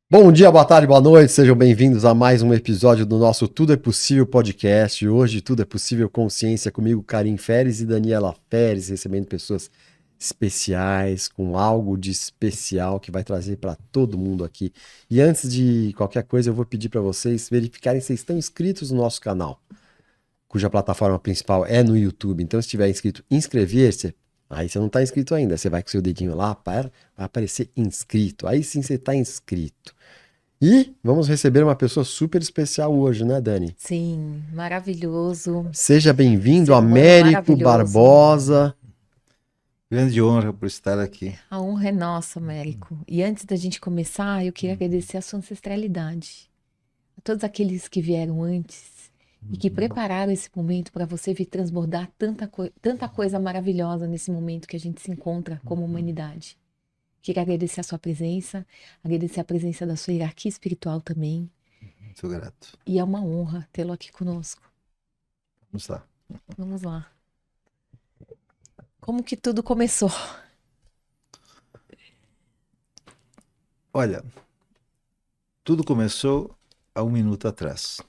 Bom dia, boa tarde, boa noite, sejam bem-vindos a mais um episódio do nosso Tudo é Possível podcast. Hoje, Tudo é Possível Consciência, comigo, Karim Feres e Daniela Feres, recebendo pessoas especiais, com algo de especial que vai trazer para todo mundo aqui. E antes de qualquer coisa, eu vou pedir para vocês verificarem se vocês estão inscritos no nosso canal, cuja plataforma principal é no YouTube. Então, se estiver inscrito, inscrever-se. Aí você não está inscrito ainda, você vai com o seu dedinho lá, vai aparecer inscrito. Aí sim você está inscrito. E vamos receber uma pessoa super especial hoje, né, Dani? Sim, maravilhoso. Seja bem-vindo, Ser humano Américo maravilhoso. Barbosa. Grande honra por estar aqui. A honra é nossa, Américo. E antes da gente começar, eu queria agradecer a sua ancestralidade. A todos aqueles que vieram antes e que prepararam esse momento para você vir transbordar tanta coisa maravilhosa nesse momento que a gente se encontra como humanidade. Queria agradecer a sua presença, agradecer a presença da sua hierarquia espiritual também. Muito grato. E é uma honra tê-lo aqui conosco. Vamos lá. Vamos lá. Como que tudo começou? Olha, tudo começou há um minuto atrás.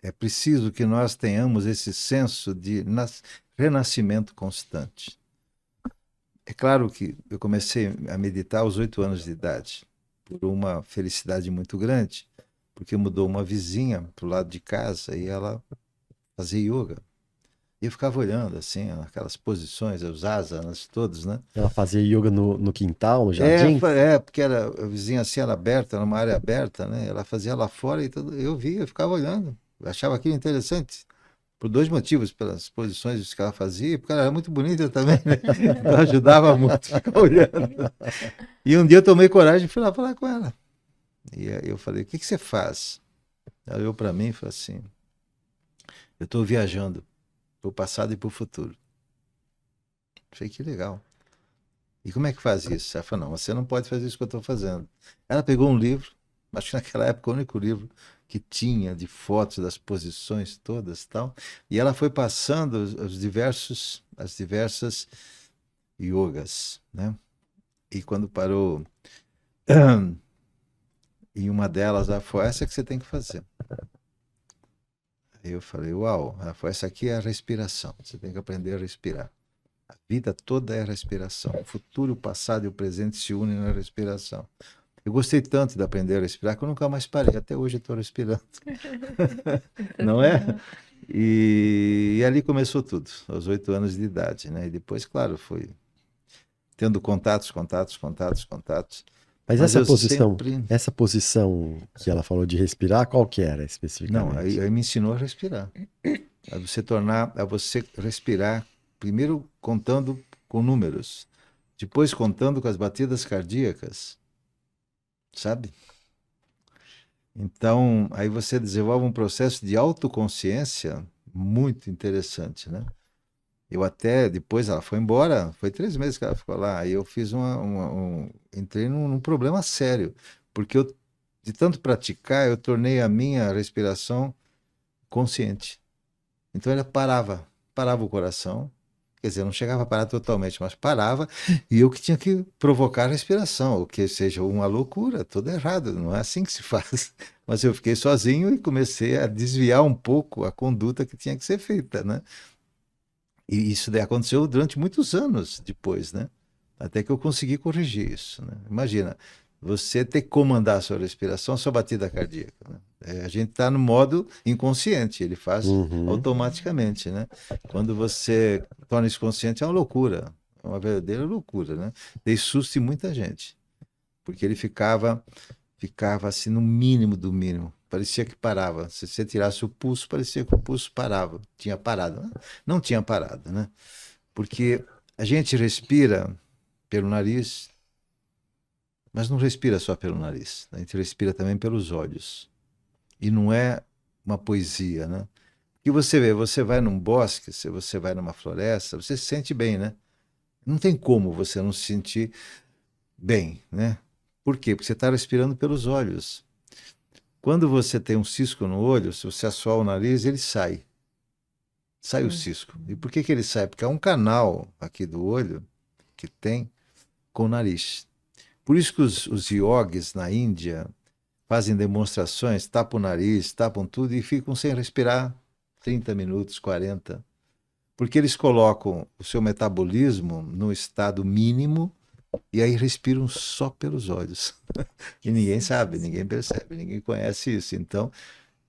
É preciso que nós tenhamos esse senso de renascimento constante. É claro que eu comecei a meditar aos 8 anos de idade, por uma felicidade muito grande, porque mudou uma vizinha para o lado de casa e ela fazia yoga. E eu ficava olhando, assim, aquelas posições, os asanas todos, né? Ela fazia yoga no quintal, no É, jardim. porque era a vizinha assim, era aberta, era uma área aberta, né? Ela fazia lá fora e tudo, eu via, eu ficava olhando. Eu achava aquilo interessante. Por dois motivos, pelas posições que ela fazia, e porque ela era muito bonita também, né? Então ajudava muito ficar olhando. E um dia eu tomei coragem e fui lá falar com ela. E aí eu falei, o que que você faz? Ela olhou para mim e falou assim, eu estou viajando para o passado e para o futuro. Eu falei, que legal. E como é que faz isso? Ela falou, não, você não pode fazer isso que eu estou fazendo. Ela pegou um livro, acho que naquela época o único livro que tinha de fotos das posições todas e tal, e ela foi passando as diversas yogas, né? E quando parou em uma delas, ela falou, essa que você tem que fazer. Aí eu falei, uau, ela falou, essa aqui é a respiração, você tem que aprender a respirar. A vida toda é respiração. O futuro, o passado e o presente se unem na respiração. Eu gostei tanto de aprender a respirar que eu nunca mais parei. Até hoje eu estou respirando. Não é? E ali começou tudo, aos 8 anos de idade, né? E depois, claro, foi tendo contatos. Mas Mas essa eu posição, sempre. essa posição que ela falou de respirar, qual que era Não, especificamente? aí me ensinou a respirar. A você respirar, primeiro contando com números, depois contando com as batidas cardíacas, sabe? Então, aí você desenvolve um processo de autoconsciência muito interessante, né? Eu até, depois ela foi embora, foi 3 meses que ela ficou lá, aí eu fiz entrei num problema sério, porque eu, de tanto praticar, eu tornei a minha respiração consciente. Então ela parava o coração, quer dizer, não chegava a parar totalmente, mas parava, e eu que tinha que provocar a respiração, o que seja uma loucura, tudo errado, não é assim que se faz. Mas eu fiquei sozinho e comecei a desviar um pouco a conduta que tinha que ser feita, né? E isso daí aconteceu durante muitos anos depois, né? Até que eu consegui corrigir isso, né? Imagina, você ter que comandar a sua respiração, a sua batida cardíaca, né? A gente está no modo inconsciente, ele faz Uhum. automaticamente, né? Quando você torna isso consciente, é uma loucura, é uma verdadeira loucura, né? Dei susto em muita gente, porque ele ficava assim no mínimo do mínimo. Parecia que parava. Se você tirasse o pulso, parecia que o pulso parava. Tinha parado. Não tinha parado, né? Porque a gente respira pelo nariz, mas não respira só pelo nariz. A gente respira também pelos olhos. E não é uma poesia, né? E você vê, você vai num bosque, se você vai numa floresta, você se sente bem, né? Não tem como você não se sentir bem, né? Por quê? Porque você está respirando pelos olhos. Quando você tem um cisco no olho, se você assoar o nariz, ele sai. Sai o Hum. cisco. E por que que ele sai? Porque é um canal aqui do olho que tem com o nariz. Por isso que os yogis na Índia fazem demonstrações, tapam o nariz, tapam tudo e ficam sem respirar 30 minutos, 40. Porque eles colocam o seu metabolismo no estado mínimo e aí respiram só pelos olhos. E ninguém sabe, ninguém percebe, ninguém conhece isso. Então,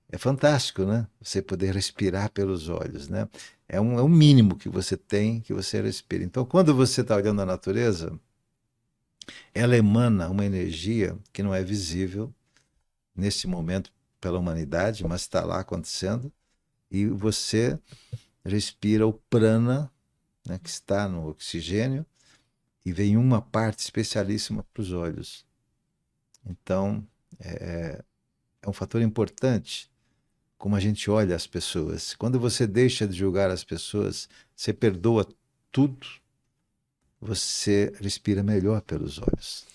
é fantástico, né? Você poder respirar pelos olhos, né? É um mínimo que você tem, que você respira. Então, quando você está olhando a natureza, ela emana uma energia que não é visível nesse momento pela humanidade, mas está lá acontecendo, e você respira o prana, né, que está no oxigênio, e vem uma parte especialíssima para os olhos. Então, é um fator importante como a gente olha as pessoas. Quando você deixa de julgar as pessoas, você perdoa tudo, você respira melhor pelos olhos.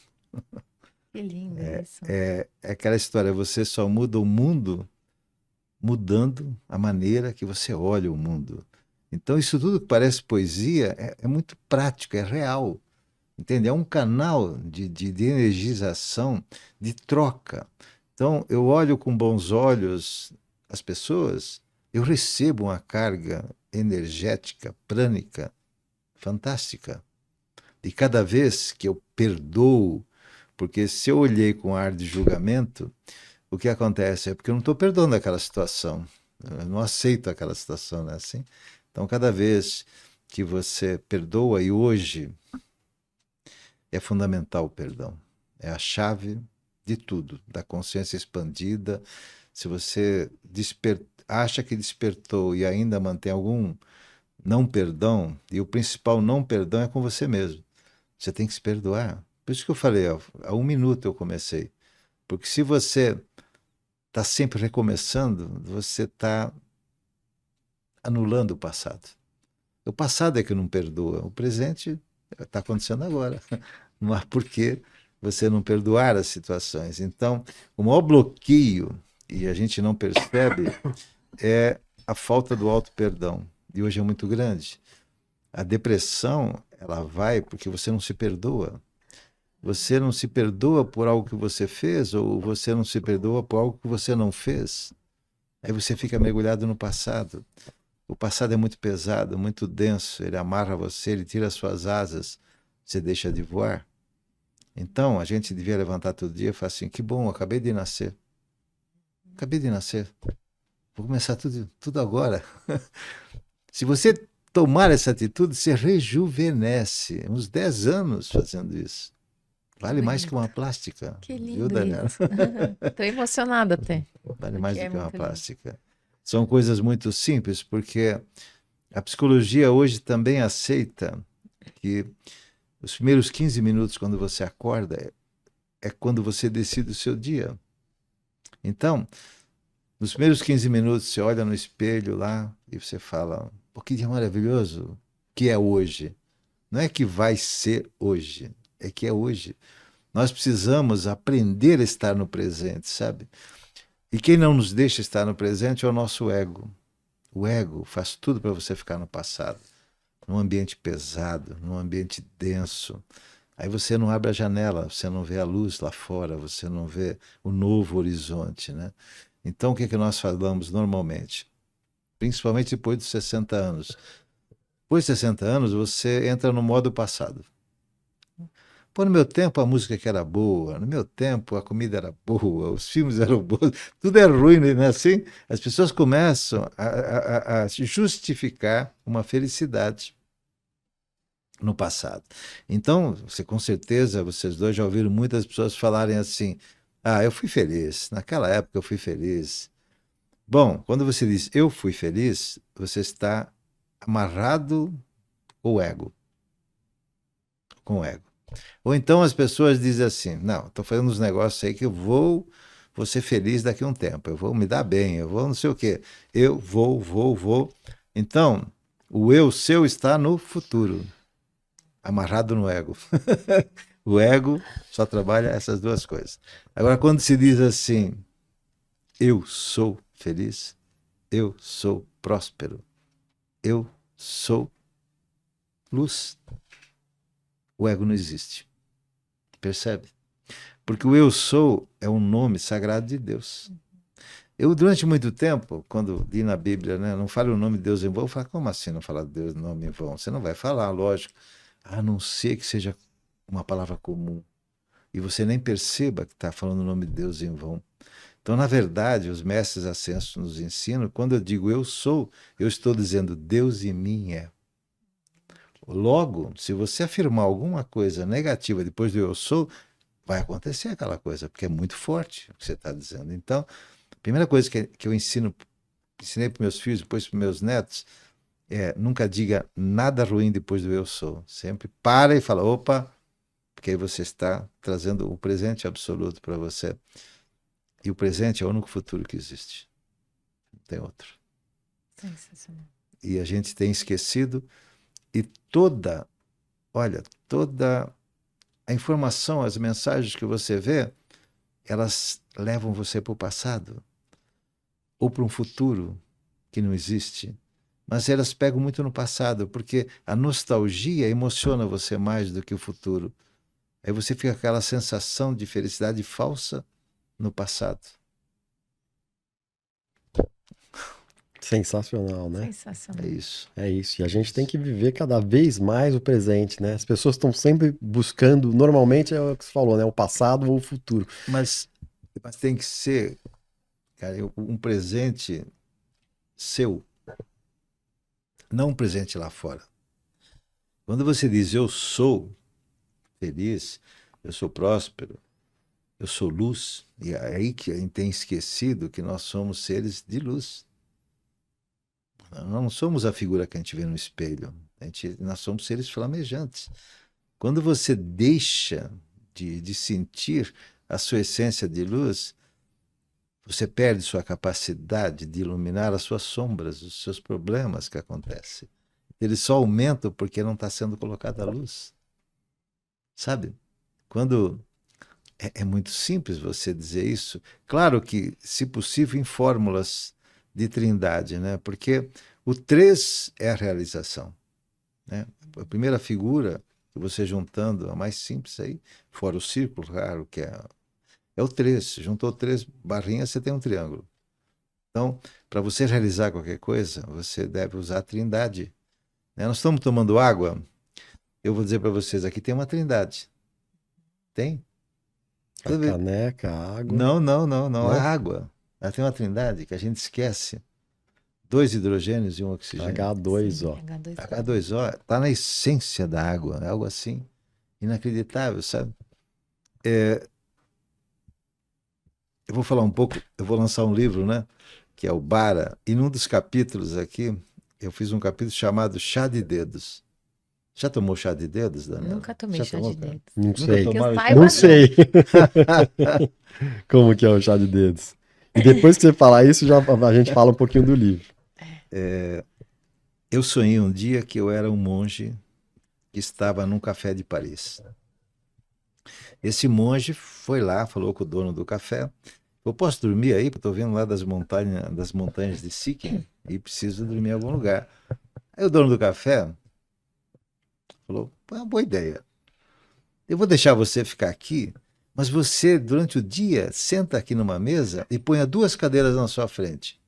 Que lindo isso. É aquela história, você só muda o mundo mudando a maneira que você olha o mundo. Então, isso tudo que parece poesia é muito prático, é real. Entende? É um canal de energização, de troca. Então, eu olho com bons olhos as pessoas, eu recebo uma carga energética, prânica, fantástica. E cada vez que eu perdoo, porque se eu olhei com ar de julgamento, o que acontece é porque eu não estou perdoando aquela situação. Eu não aceito aquela situação, não é assim? Então, cada vez que você perdoa, e hoje é fundamental o perdão. É a chave de tudo, da consciência expandida. Se você acha que despertou e ainda mantém algum não perdão, e o principal não perdão é com você mesmo. Você tem que se perdoar. Por isso que eu falei, há 1 minuto eu comecei. Porque se você está sempre recomeçando, você está anulando o passado. O passado é que não perdoa, o presente está acontecendo agora. Não há por que você não perdoar as situações. Então, o maior bloqueio, e a gente não percebe, é a falta do auto-perdão. E hoje é muito grande. A depressão, ela vai porque você não se perdoa. Você não se perdoa por algo que você fez, ou você não se perdoa por algo que você não fez. Aí você fica mergulhado no passado. O passado é muito pesado, muito denso, ele amarra você, ele tira as suas asas, você deixa de voar. Então, a gente devia levantar todo dia e falar assim, que bom, acabei de nascer. Acabei de nascer. Vou começar tudo agora. Se você tomar essa atitude, você rejuvenesce. Uns 10 anos fazendo isso. Vale mais que uma plástica. Que Viu, lindo Daniela? isso. Tô emocionada até. Vale mais Porque do é que uma muito lindo. plástica. São coisas muito simples, porque a psicologia hoje também aceita que os primeiros 15 minutos quando você acorda é quando você decide o seu dia. Então, nos primeiros 15 minutos você olha no espelho lá e você fala, pô, que dia maravilhoso que é hoje. Não é que vai ser hoje, é que é hoje. Nós precisamos aprender a estar no presente, sabe? E quem não nos deixa estar no presente é o nosso ego. O ego faz tudo para você ficar no passado, num ambiente pesado, num ambiente denso. Aí você não abre a janela, você não vê a luz lá fora, você não vê o novo horizonte, né? Então, o que é que nós falamos normalmente? Principalmente depois dos 60 anos. Depois de 60 anos, você entra no modo passado. Pô, no meu tempo a música que era boa, no meu tempo a comida era boa, os filmes eram bons, tudo é ruim, não é assim? As pessoas começam a justificar uma felicidade no passado. Então, você com certeza, vocês dois já ouviram muitas pessoas falarem assim, ah, eu fui feliz, naquela época eu fui feliz. Bom, quando você diz eu fui feliz, você está amarrado com o ego, com o ego. Ou então as pessoas dizem assim, não, estou fazendo uns negócios aí que eu vou ser feliz daqui a um tempo, eu vou me dar bem, eu vou não sei o quê, eu vou. Então, o eu seu está no futuro, amarrado no ego. O ego só trabalha essas duas coisas. Agora, quando se diz assim, eu sou feliz, eu sou próspero, eu sou luz, o ego não existe. Percebe? Porque o eu sou é um nome sagrado de Deus. Eu, durante muito tempo, quando li na Bíblia, né, não fale o nome de Deus em vão, eu falo, como assim não falar Deus em nome em vão? Você não vai falar, lógico, a não ser que seja uma palavra comum. E você nem perceba que está falando o nome de Deus em vão. Então, na verdade, os mestres ascensos nos ensinam, quando eu digo eu sou, eu estou dizendo Deus em mim é. Logo, se você afirmar alguma coisa negativa depois do eu sou, vai acontecer aquela coisa, porque é muito forte o que você está dizendo. Então, a primeira coisa que eu ensinei para meus filhos, depois para meus netos, é nunca diga nada ruim depois do eu sou. Sempre para e fala, opa, porque aí você está trazendo o presente absoluto para você. E o presente é o único futuro que existe. Não tem outro. Sensacional. E a gente tem esquecido, e olha, toda a informação, as mensagens que você vê, elas levam você para o passado ou para um futuro que não existe. Mas elas pegam muito no passado, porque a nostalgia emociona você mais do que o futuro. Aí você fica com aquela sensação de felicidade falsa no passado. Sensacional, né? Sensacional. É isso. É isso. E a gente tem que viver cada vez mais o presente, né? As pessoas estão sempre buscando, normalmente é o que você falou, né? O passado ou o futuro. Mas tem que ser, cara, um presente seu, não um presente lá fora. Quando você diz eu sou feliz, eu sou próspero, eu sou luz, e é aí que a gente tem esquecido que nós somos seres de luz. Nós não somos a figura que a gente vê no espelho. Nós somos seres flamejantes. Quando você deixa de sentir a sua essência de luz, você perde sua capacidade de iluminar as suas sombras, os seus problemas que acontecem. Eles só aumentam porque não está sendo colocada a luz. Sabe? Quando é muito simples você dizer isso. Claro que, se possível, em fórmulas de trindade, né? Porque o 3 é a realização, né? A primeira figura que você juntando, a mais simples aí, fora o círculo, claro, que é o 3. Juntou 3 barrinhas, você tem um triângulo. Então, para você realizar qualquer coisa, você deve usar a trindade, né? Nós estamos tomando água, eu vou dizer para vocês, aqui tem uma trindade. Tem? A caneca, a água. Não. A água. Ela tem uma trindade que a gente esquece. 2 hidrogênios e um oxigênio. H2O. H2O está na essência da água. É algo assim inacreditável, sabe? Eu vou falar um pouco, eu vou lançar um livro, né? Que é o Bara. E num dos capítulos aqui, eu fiz um capítulo chamado Chá de Dedos. Já tomou chá de dedos, Daniela? Nunca tomei chá de dedos. Não sei. Saiba, Não sei. Como que é o chá de dedos? E depois que você falar isso, a gente fala um pouquinho do livro. Eu sonhei um dia que eu era um monge que estava num café de Paris. Esse monge foi lá, falou com o dono do café. Eu posso dormir aí? Porque estou vindo lá das montanhas de Sikkim e preciso dormir em algum lugar. Aí o dono do café falou, é uma boa ideia. Eu vou deixar você ficar aqui, mas você, durante o dia, senta aqui numa mesa e ponha 2 cadeiras na sua frente.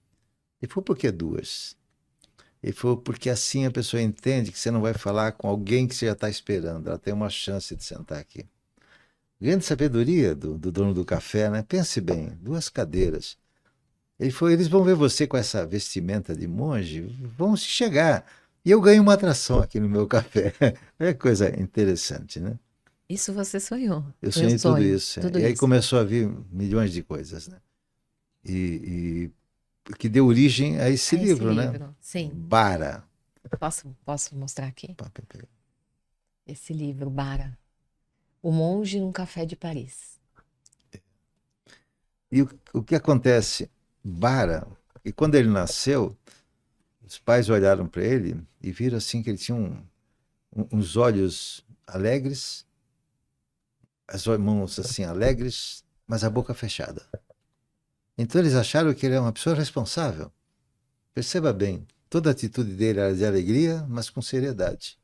Ele falou, por que 2? Ele falou, porque assim a pessoa entende que você não vai falar com alguém que você já está esperando. Ela tem uma chance de sentar aqui. Grande sabedoria do dono do café, né? Pense bem, 2 cadeiras. Ele falou, eles vão ver você com essa vestimenta de monge, vão se chegar. E eu ganho uma atração aqui no meu café. É coisa interessante, né? Isso você sonhou. Eu sonhei tudo isso. Tudo e aí isso. começou a vir milhões de coisas, né? E que deu origem a esse livro, né? Sim. Bara. Posso mostrar aqui? Esse livro, Bara. O Monge num Café de Paris. E o que acontece? Bara, e quando ele nasceu, os pais olharam para ele e viram assim que ele tinha uns olhos alegres, as mãos assim alegres, mas a boca fechada. Então eles acharam que ele era uma pessoa responsável. Perceba bem, toda a atitude dele era de alegria, mas com seriedade.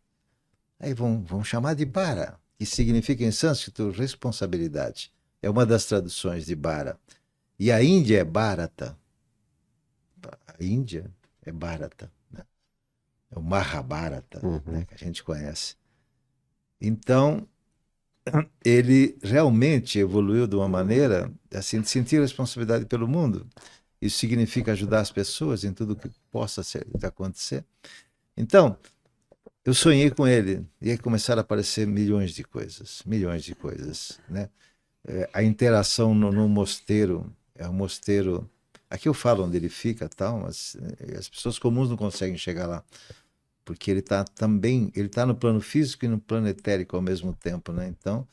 Aí vão chamar de Bara. que significa em sânscrito responsabilidade. É uma das traduções de Bara. E a Índia é Bharata. A Índia é Bharata, né? É o Mahabharata, né, que a gente conhece. Então, ele realmente evoluiu de uma maneira assim, de sentir responsabilidade pelo mundo. Isso significa ajudar as pessoas em tudo que possa acontecer. Então, eu sonhei com ele e aí começaram a aparecer milhões de coisas, né? A interação no mosteiro, é um mosteiro, aqui eu falo onde ele fica, tal, mas as pessoas comuns não conseguem chegar lá, porque ele está no plano físico e no plano etérico ao mesmo tempo, né? Então,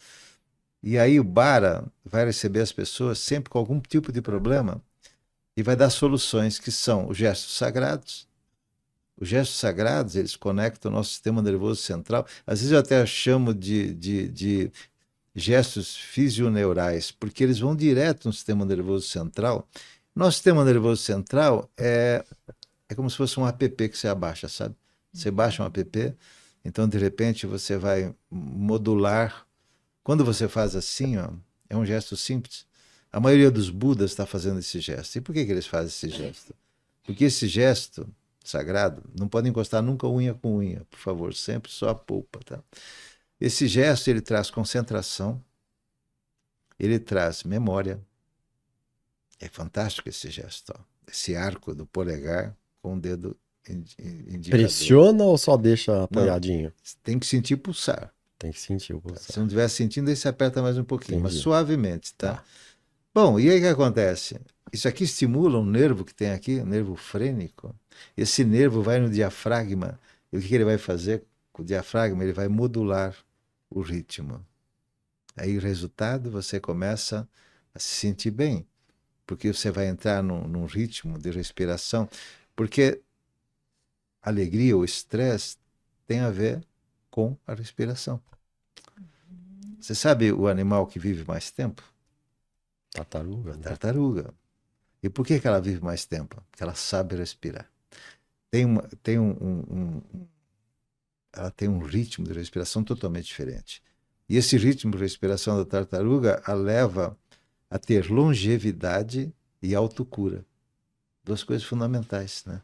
e aí o Bara vai receber as pessoas sempre com algum tipo de problema e vai dar soluções que são os gestos sagrados. Os gestos sagrados, eles conectam o nosso sistema nervoso central. Às vezes eu até chamo de gestos fisioneurais, porque eles vão direto no sistema nervoso central. Nosso sistema nervoso central é como se fosse um app que você abaixa, sabe? Você baixa um app, então de repente você vai modular. Quando você faz assim, ó, é um gesto simples. A maioria dos Budas está fazendo esse gesto. E por que eles fazem esse gesto? Porque esse gesto sagrado não pode encostar nunca unha com unha, por favor, sempre só a polpa, tá? Esse gesto ele traz concentração, ele traz memória. É fantástico esse gesto, ó. Esse arco do polegar com o dedo indicador. Pressiona ou só deixa apoiadinho? Não, tem que sentir pulsar. Tem que sentir o pulsar. Se não estiver sentindo, aí você aperta mais um pouquinho, Entendi. mas suavemente, tá? Tá. Bom, e aí o que acontece? Isso aqui estimula um nervo que tem aqui, um nervo frênico. Esse nervo vai no diafragma. E o que ele vai fazer com o diafragma? Ele vai modular o ritmo. Aí o resultado, você começa a se sentir bem, porque você vai entrar num ritmo de respiração, porque a alegria, o estresse tem a ver com a respiração. Você sabe o animal que vive mais tempo? Tartaruga, A né? tartaruga. E por que ela vive mais tempo? Porque ela sabe respirar. Ela tem um ritmo de respiração totalmente diferente. E esse ritmo de respiração da tartaruga a leva a ter longevidade e autocura. Duas coisas fundamentais, né?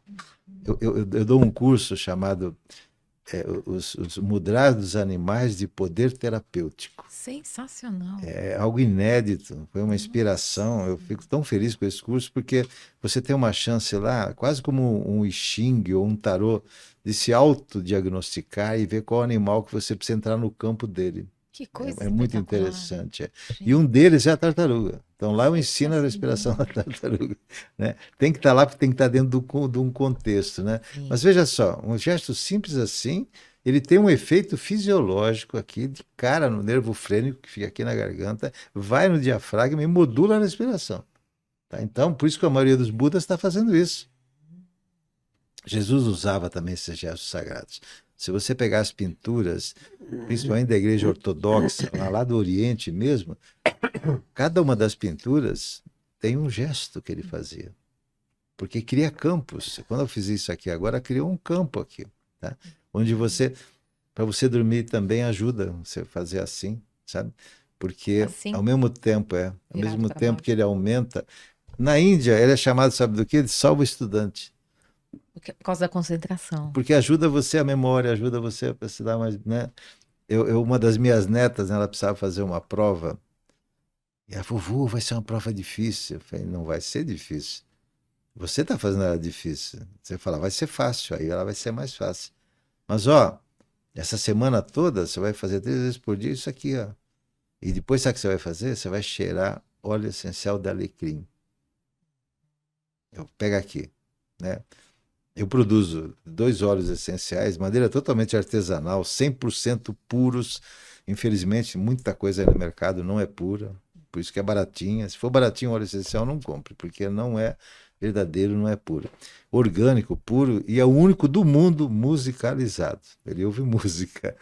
Eu dou um curso chamado os Mudras dos Animais de Poder Terapêutico. Sensacional. É algo inédito, foi uma inspiração. Eu fico tão feliz com esse curso porque você tem uma chance lá, quase como um I Ching ou um tarô, de se autodiagnosticar e ver qual animal que você precisa entrar no campo dele. Que coisa É muito espetacular. interessante. E um deles é a tartaruga. Então lá eu ensino a respiração da tartaruga, né? Tem que estar lá, porque tem que estar dentro de um contexto, né? Sim. Mas veja só, um gesto simples assim, ele tem um efeito fisiológico aqui, de cara no nervo frênico, que fica aqui na garganta, vai no diafragma e modula a respiração. Tá? Então, por isso que a maioria dos Budas está fazendo isso. Jesus usava também esses gestos sagrados. Se você pegar as pinturas, principalmente da igreja ortodoxa, lá do Oriente mesmo, cada uma das pinturas tem um gesto que ele fazia. Porque cria campos. Quando eu fiz isso aqui agora, criou um campo aqui, tá? Onde para você dormir também ajuda você fazer assim, sabe? Porque Assim? ao mesmo tempo, ao Virado mesmo pra tempo baixo. que ele aumenta. Na Índia, ele é chamado, sabe do quê? De salvo-estudante. Por causa da concentração. Porque ajuda você a memória, ajuda você a se dar mais, né? Uma das minhas netas, né, ela precisava fazer uma prova. E ela falou, vovô, vai ser uma prova difícil. Eu falei, não vai ser difícil. Você está fazendo ela difícil. Você fala, vai ser fácil, aí ela vai ser mais fácil. Mas, ó, essa semana toda você vai fazer 3 vezes por dia isso aqui, ó. E depois, sabe o que você vai fazer? Você vai cheirar óleo essencial de alecrim. Pega aqui, né? Eu produzo 2 óleos essenciais, de maneira totalmente artesanal, 100% puros. Infelizmente, muita coisa aí no mercado não é pura, por isso que é baratinha. Se for baratinho o óleo essencial, não compre, porque não é verdadeiro, não é puro. Orgânico, puro, e é o único do mundo musicalizado. Ele ouve música.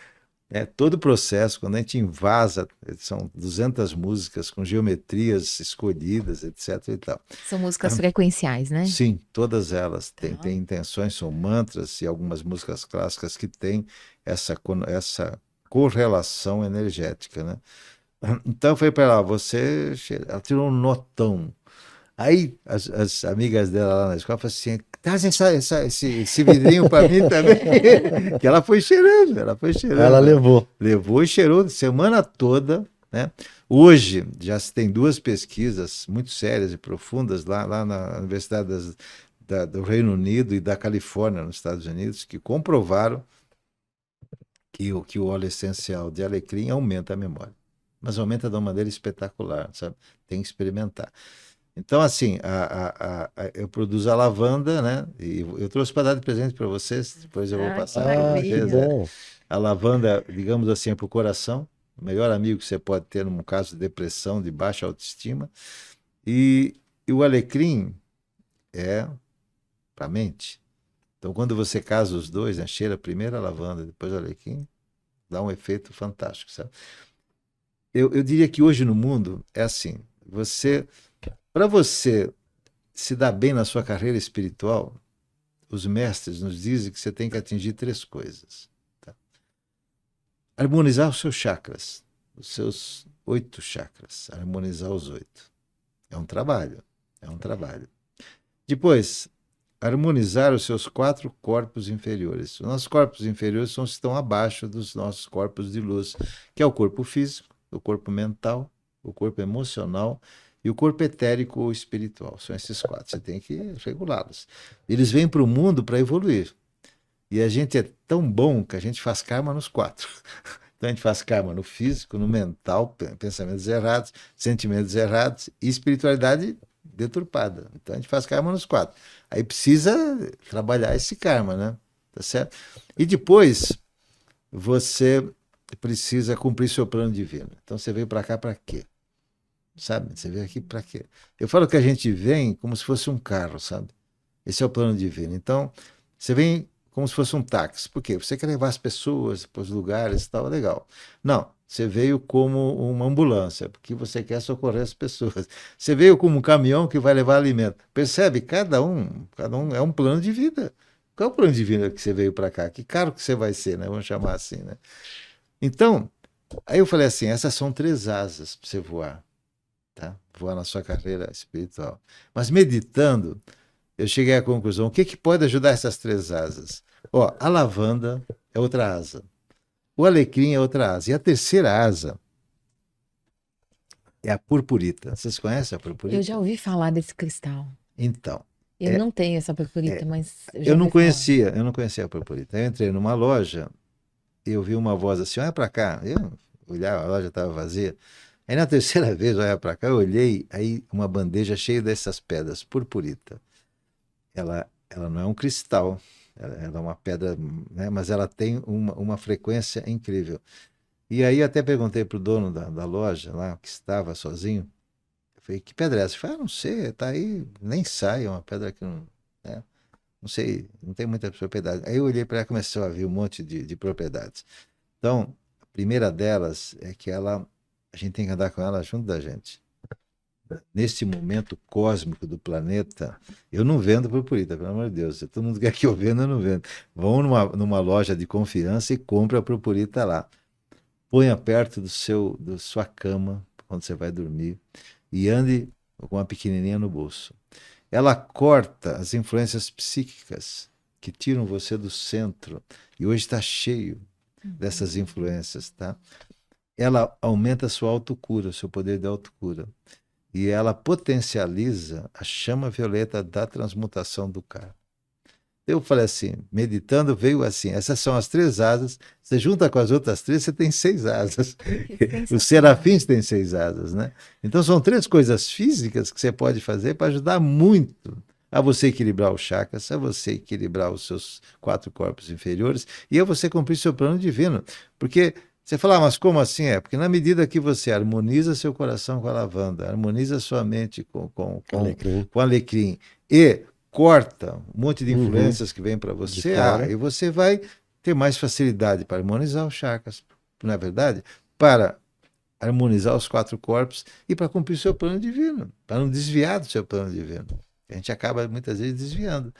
Todo o processo, quando a gente invasa, são 200 músicas com geometrias escolhidas, etc. e tal. São músicas frequenciais, né? Sim, todas elas têm intenções, são mantras e algumas músicas clássicas que têm essa correlação energética, né? Então eu falei para ela, ela tirou um notão. Aí as amigas dela lá na escola falaram assim, traz esse vidrinho para mim também. Que ela foi cheirando, Ela levou. Levou e cheirou a semana toda, né? Hoje já se tem 2 pesquisas muito sérias e profundas lá na Universidade do Reino Unido e da Califórnia, nos Estados Unidos, que comprovaram que o óleo essencial de alecrim aumenta a memória. Mas aumenta de uma maneira espetacular, sabe? Tem que experimentar. Então, assim, eu produzo a lavanda, né? E eu trouxe para dar de presente para vocês, depois eu vou Ai, passar que para maravilha. vocês. bom. A lavanda, digamos assim, é para o coração, o melhor amigo que você pode ter num caso de depressão, de baixa autoestima. E o alecrim é para a mente. Então, quando você casa os dois, né, cheira primeiro a lavanda, depois o alecrim, dá um efeito fantástico, sabe? Eu diria que hoje no mundo é assim, para você se dar bem na sua carreira espiritual, os mestres nos dizem que você tem que atingir 3 coisas. Tá? Harmonizar os seus chakras, os seus 8 chakras, harmonizar os 8. É um trabalho. Depois, harmonizar os seus 4 corpos inferiores. Os nossos corpos inferiores estão abaixo dos nossos corpos de luz, que é o corpo físico, o corpo mental, o corpo emocional e o corpo etérico ou espiritual. São esses 4, você tem que regulá-los. Eles vêm para o mundo para evoluir. E a gente é tão bom que a gente faz karma nos 4. Então a gente faz karma no físico, no mental, pensamentos errados, sentimentos errados e espiritualidade deturpada. Então a gente faz karma nos 4. Aí precisa trabalhar esse karma, né? Tá certo? E depois você precisa cumprir seu plano divino. Então você veio para cá para quê? Sabe? Você veio aqui para quê? Eu falo que a gente vem como se fosse um carro, sabe? Esse é o plano divino. Então, você vem como se fosse um táxi. Por quê? Você quer levar as pessoas para os lugares e tal, legal. Não, você veio como uma ambulância, porque você quer socorrer as pessoas. Você veio como um caminhão que vai levar alimento. Percebe? Cada um é um plano de vida. Qual é o plano de vida que você veio para cá? Que carro que você vai ser, né? Vamos chamar assim, né? Então, aí eu falei assim, essas são 3 asas para você voar, tá? Voar na sua carreira espiritual. Mas meditando, eu cheguei à conclusão, o que pode ajudar essas 3 asas? Ó, a lavanda é outra asa. O alecrim é outra asa. E a terceira asa é a purpurita. Vocês conhecem a purpurita? Eu já ouvi falar desse cristal. Então, Eu não tenho essa purpurita, mas eu já eu não ouvi falar. conhecia a purpurita. Eu entrei numa loja, eu vi uma voz assim, olha para cá. Eu olhava, a loja estava vazia. Aí na terceira vez, olha para cá, eu olhei, aí uma bandeja cheia dessas pedras, purpurita. Ela não é um cristal, ela é uma pedra, né, mas ela tem uma frequência incrível. E aí até perguntei para o dono da loja lá, que estava sozinho, eu falei, que pedra é essa? Ele falou, não sei, tá aí, nem sai, é uma pedra que não, né, não sei, não tem muita propriedade. Aí eu olhei para ela e começou a ver um monte de propriedades. Então, a primeira delas é que a gente tem que andar com ela junto da gente. Nesse momento cósmico do planeta, eu não vendo purpurita, pelo amor de Deus. Se todo mundo quer que eu venda, eu não vendo. Vão numa loja de confiança e compra a purpurita lá. Ponha perto da sua cama, quando você vai dormir, e ande com uma pequenininha no bolso. Ela corta as influências psíquicas que tiram você do centro. E hoje está cheio dessas influências, tá? Ela aumenta a sua autocura, o seu poder de autocura. E ela potencializa a chama violeta da transmutação do karma. Eu falei assim, meditando, veio assim, essas são as 3 asas, você junta com as outras 3, você tem 6 asas. Os serafins têm 6 asas, né? Então são 3 coisas físicas que você pode fazer para ajudar muito a você equilibrar os chakras, a você equilibrar os seus 4 corpos inferiores e a você cumprir seu plano divino. Porque você fala, mas como assim é? Porque na medida que você harmoniza seu coração com a lavanda, harmoniza sua mente com alecrim e corta um monte de influências que vem para você, e você vai ter mais facilidade para harmonizar os chakras, não é verdade? Para harmonizar os 4 corpos e para cumprir o seu plano divino, para não desviar do seu plano divino. A gente acaba muitas vezes desviando.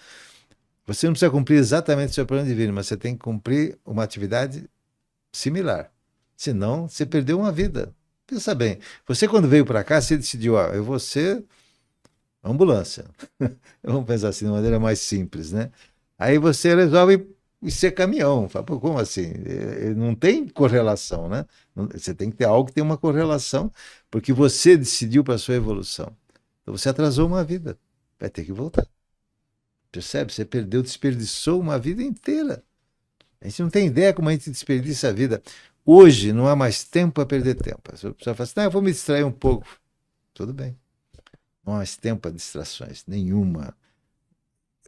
Você não precisa cumprir exatamente o seu plano divino, mas você tem que cumprir uma atividade similar. Senão, você perdeu uma vida. Pensa bem, você quando veio para cá, você decidiu, eu vou ser ambulância. Vamos pensar assim, de maneira mais simples, né? Aí você resolve ser caminhão. Fala, pô, como assim? Não tem correlação, né? Você tem que ter algo que tem uma correlação, porque você decidiu para a sua evolução. Então você atrasou uma vida, vai ter que voltar. Percebe? Você perdeu, desperdiçou uma vida inteira. A gente não tem ideia como a gente desperdiça a vida. Hoje não há mais tempo para perder tempo. A pessoa fala assim, eu vou me distrair um pouco. Tudo bem. Não há mais tempo para distrações, nenhuma.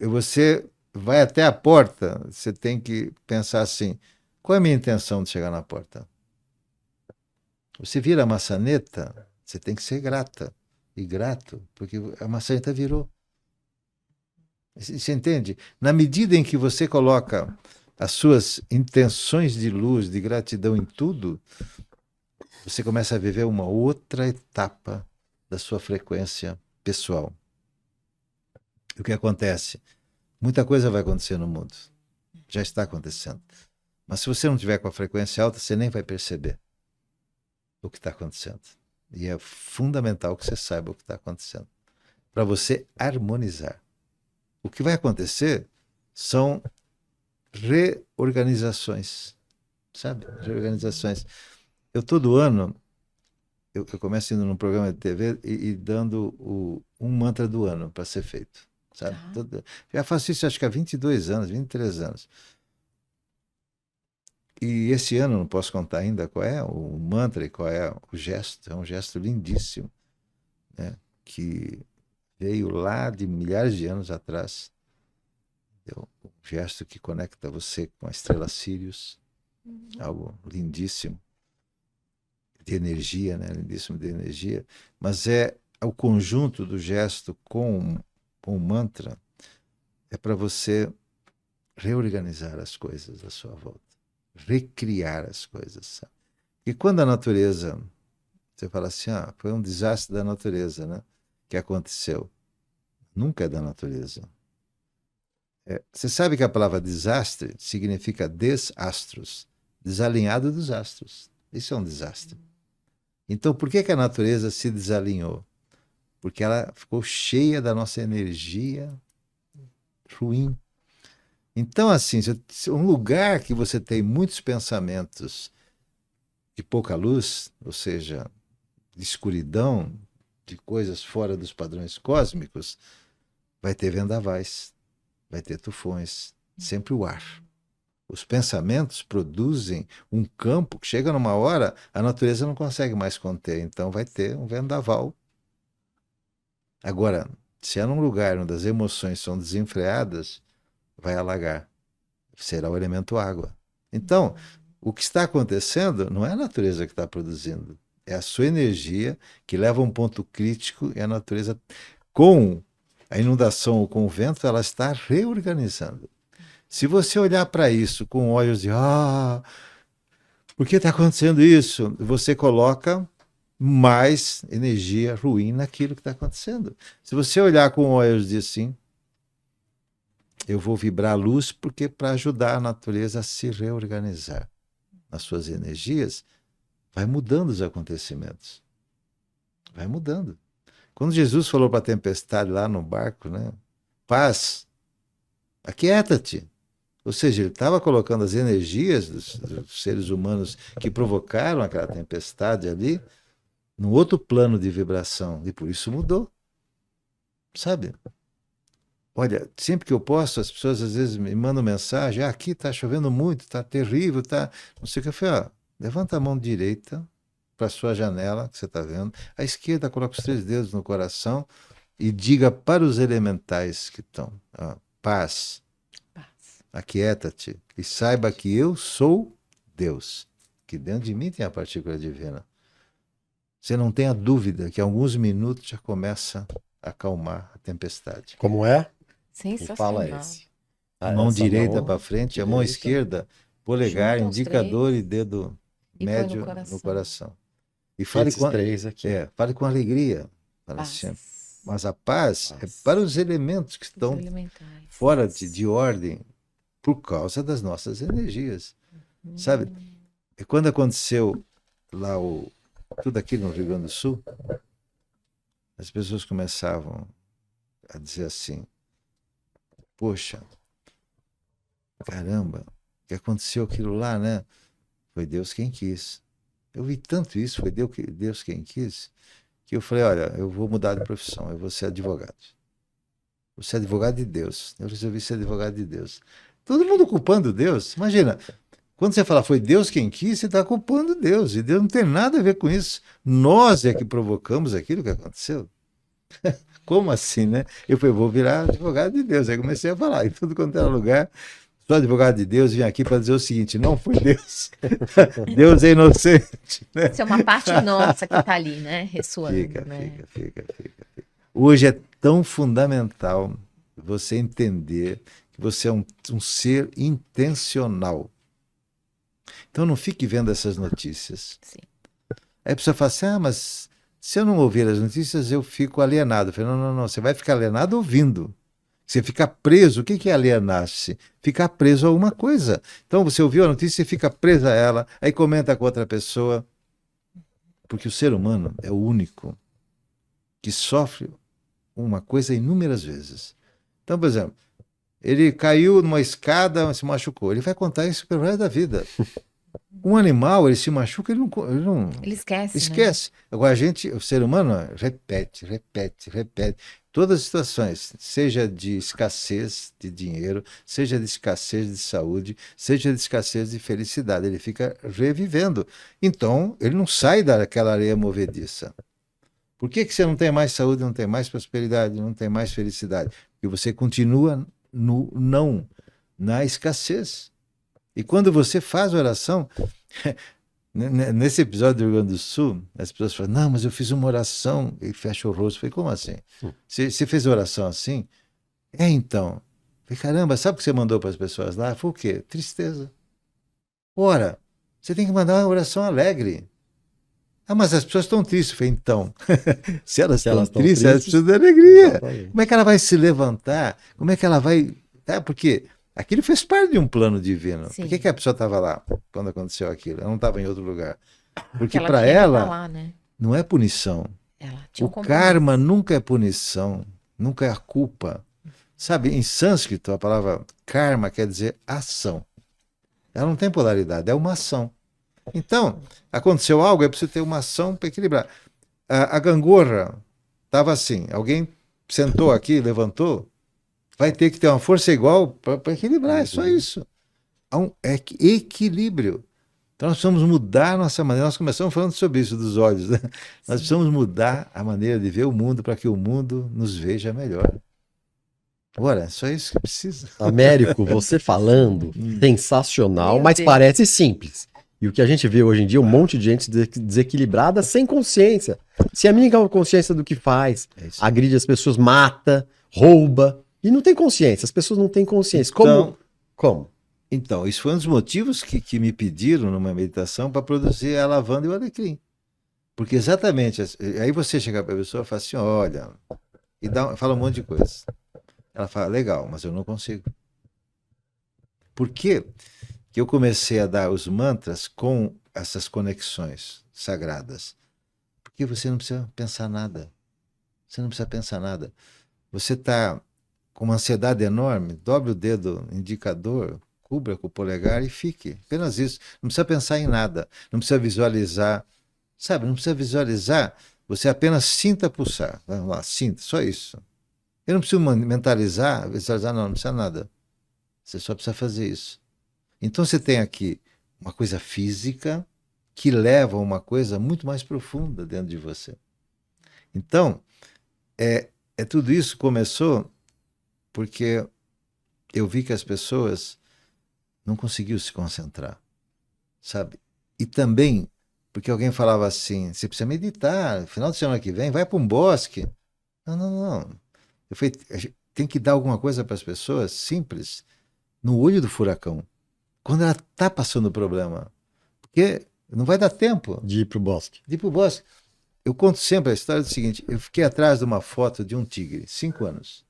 Você vai até a porta, você tem que pensar assim, qual é a minha intenção de chegar na porta? Você vira a maçaneta, você tem que ser grata e grato, porque a maçaneta virou. Você entende? Na medida em que você coloca as suas intenções de luz, de gratidão em tudo, você começa a viver uma outra etapa da sua frequência pessoal. E o que acontece? Muita coisa vai acontecer no mundo. Já está acontecendo. Mas se você não tiver com a frequência alta, você nem vai perceber o que está acontecendo. E é fundamental que você saiba o que está acontecendo. Para você harmonizar. O que vai acontecer são reorganizações. Sabe? Reorganizações. Eu todo ano, eu começo indo num programa de TV e dando um mantra do ano para ser feito. Sabe? Já faço isso acho que há 22 anos, 23 anos. E esse ano, não posso contar ainda qual é o mantra e qual é o gesto. É um gesto lindíssimo, né? Que veio lá de milhares de anos atrás. É um gesto que conecta você com a estrela Sirius. Algo lindíssimo de energia, né? Lindíssimo de energia. Mas é o conjunto do gesto com o mantra é para você reorganizar as coisas à sua volta. Recriar as coisas, sabe? E quando a natureza, você fala assim, foi um desastre da natureza, né? Que aconteceu. Nunca é da natureza. Você sabe que a palavra desastre significa desastros, desalinhado dos astros. Isso é um desastre. Então, por que a natureza se desalinhou? Porque ela ficou cheia da nossa energia ruim. Então, assim, um lugar que você tem muitos pensamentos de pouca luz, ou seja, de escuridão, de coisas fora dos padrões cósmicos, vai ter vendavais, vai ter tufões, sempre o ar. Os pensamentos produzem um campo que chega numa hora, a natureza não consegue mais conter, então vai ter um vendaval. Agora, se é num lugar onde as emoções são desenfreadas, vai alagar. Será o elemento água. Então, o que está acontecendo não é a natureza que está produzindo. É a sua energia que leva a um ponto crítico e a natureza, com a inundação ou com o vento, ela está reorganizando. Se você olhar para isso com olhos de por que está acontecendo isso? Você coloca mais energia ruim naquilo que está acontecendo. Se você olhar com olhos de assim, eu vou vibrar a luz porque para ajudar a natureza a se reorganizar nas suas energias, vai mudando os acontecimentos. Vai mudando. Quando Jesus falou para a tempestade lá no barco, né? Paz, aquieta-te. Ou seja, ele estava colocando as energias dos seres humanos que provocaram aquela tempestade ali num outro plano de vibração. E por isso mudou. Sabe? Olha, sempre que eu posso, as pessoas às vezes me mandam mensagem, aqui está chovendo muito, está terrível, está não sei o que. Eu falei, levanta a mão direita para a sua janela, que você está vendo, a esquerda coloca os 3 dedos no coração e diga para os elementais que estão, paz, aquieta-te e saiba que eu sou Deus, que dentro de mim tem a partícula divina. Você não tenha dúvida que em alguns minutos já começa a acalmar a tempestade. Como é? Sensacional. Fala esse. Mão direita para frente, a mão esquerda, polegar, indicador e dedo médio no coração. E fale com 3 aqui. Fale com alegria. Fala assim, mas a paz é para os elementos que estão fora de ordem por causa das nossas energias. Sabe? E quando aconteceu lá tudo aquilo no Rio Grande do Sul, as pessoas começavam a dizer assim, poxa, caramba, o que aconteceu aquilo lá, né? Foi Deus quem quis. Eu vi tanto isso, foi Deus quem quis, que eu falei, olha, eu vou mudar de profissão, eu vou ser advogado. Vou ser advogado de Deus. Eu resolvi ser advogado de Deus. Todo mundo culpando Deus. Imagina, quando você fala foi Deus quem quis, você está culpando Deus. E Deus não tem nada a ver com isso. Nós é que provocamos aquilo que aconteceu. Como assim, né? Eu falei, vou virar advogado de Deus. Aí comecei a falar em tudo quanto era lugar. Sou advogado de Deus, vim aqui para dizer o seguinte: não foi Deus. Deus é inocente. Né? Isso é uma parte nossa que está ali, né? Ressoando. Fica. Né? Hoje é tão fundamental você entender que você é um ser intencional. Então não fique vendo essas notícias. Sim. Aí a pessoa fala assim, mas se eu não ouvir as notícias eu fico alienado. Eu falei, não, você vai ficar alienado ouvindo. Você fica preso, o que é alienar-se? Ficar preso a uma coisa. Então você ouviu a notícia, você fica preso a ela, aí comenta com outra pessoa. Porque o ser humano é o único que sofre uma coisa inúmeras vezes. Então, por exemplo, ele caiu numa escada, se machucou. Ele vai contar isso pelo resto da vida. Um animal, ele se machuca, Ele esquece. esquece. Né? Agora, o ser humano, repete. Todas as situações, seja de escassez de dinheiro, seja de escassez de saúde, seja de escassez de felicidade, ele fica revivendo. Então, ele não sai daquela areia movediça. Por que você não tem mais saúde, não tem mais prosperidade, não tem mais felicidade? Porque você continua no não, na escassez. E quando você faz oração, nesse episódio do Rio Grande do Sul, as pessoas falam, não, mas eu fiz uma oração, e fecha o rosto. Eu falei, como assim? Você fez oração assim? Então. Eu falei, caramba, sabe o que você mandou para as pessoas lá? Foi o quê? Tristeza. Ora, você tem que mandar uma oração alegre. Mas as pessoas estão tristes. Eu falei, então, se elas estão tristes, elas precisam de alegria. Exatamente. Como é que ela vai se levantar? Como é que ela vai... Porque aquilo fez parte de um plano divino. Sim. Por que a pessoa estava lá quando aconteceu aquilo? Ela não estava em outro lugar. Porque para ela, lá, né? Não é punição. O karma nunca é punição, nunca é a culpa. Sabe, em sânscrito, a palavra karma quer dizer ação. Ela não tem polaridade, é uma ação. Então, aconteceu algo, é preciso ter uma ação para equilibrar. A gangorra estava assim, alguém sentou aqui, levantou, vai ter que ter uma força igual para equilibrar, é só isso. É equilíbrio. Então nós precisamos mudar a nossa maneira, nós começamos falando sobre isso dos olhos, né? Nós precisamos mudar a maneira de ver o mundo para que o mundo nos veja melhor. Ora, é só isso que precisa. Américo, você falando, sensacional, mas parece simples. E o que a gente vê hoje em dia, um monte de gente desequilibrada sem consciência. Se a mínima consciência do que faz, agride as pessoas, mata, rouba, e não tem consciência, as pessoas não têm consciência. Então, Como? Então, isso foi um dos motivos que me pediram numa meditação para produzir a lavanda e o alecrim. Porque exatamente, aí você chega para a pessoa e fala assim, olha, e fala um monte de coisa. Ela fala, legal, mas eu não consigo. Por quê? Que eu comecei a dar os mantras com essas conexões sagradas. Porque você não precisa pensar nada. Você não precisa pensar nada. Você está com uma ansiedade enorme, dobre o dedo indicador, cubra com o polegar e fique. Apenas isso. Não precisa pensar em nada. Não precisa visualizar. Sabe, não precisa visualizar. Você apenas sinta pulsar. Vamos lá, sinta, só isso. Eu não preciso mentalizar, visualizar, não precisa nada. Você só precisa fazer isso. Então você tem aqui uma coisa física que leva a uma coisa muito mais profunda dentro de você. Então, tudo isso começou porque eu vi que as pessoas não conseguiam se concentrar, sabe? E também porque alguém falava assim, você precisa meditar, no final de semana que vem, vai para um bosque. Não. Eu falei, tem que dar alguma coisa para as pessoas simples, no olho do furacão. Quando ela está passando o problema. Porque não vai dar tempo. De ir para o bosque. Eu conto sempre a história do seguinte, eu fiquei atrás de uma foto de um tigre, 5 anos.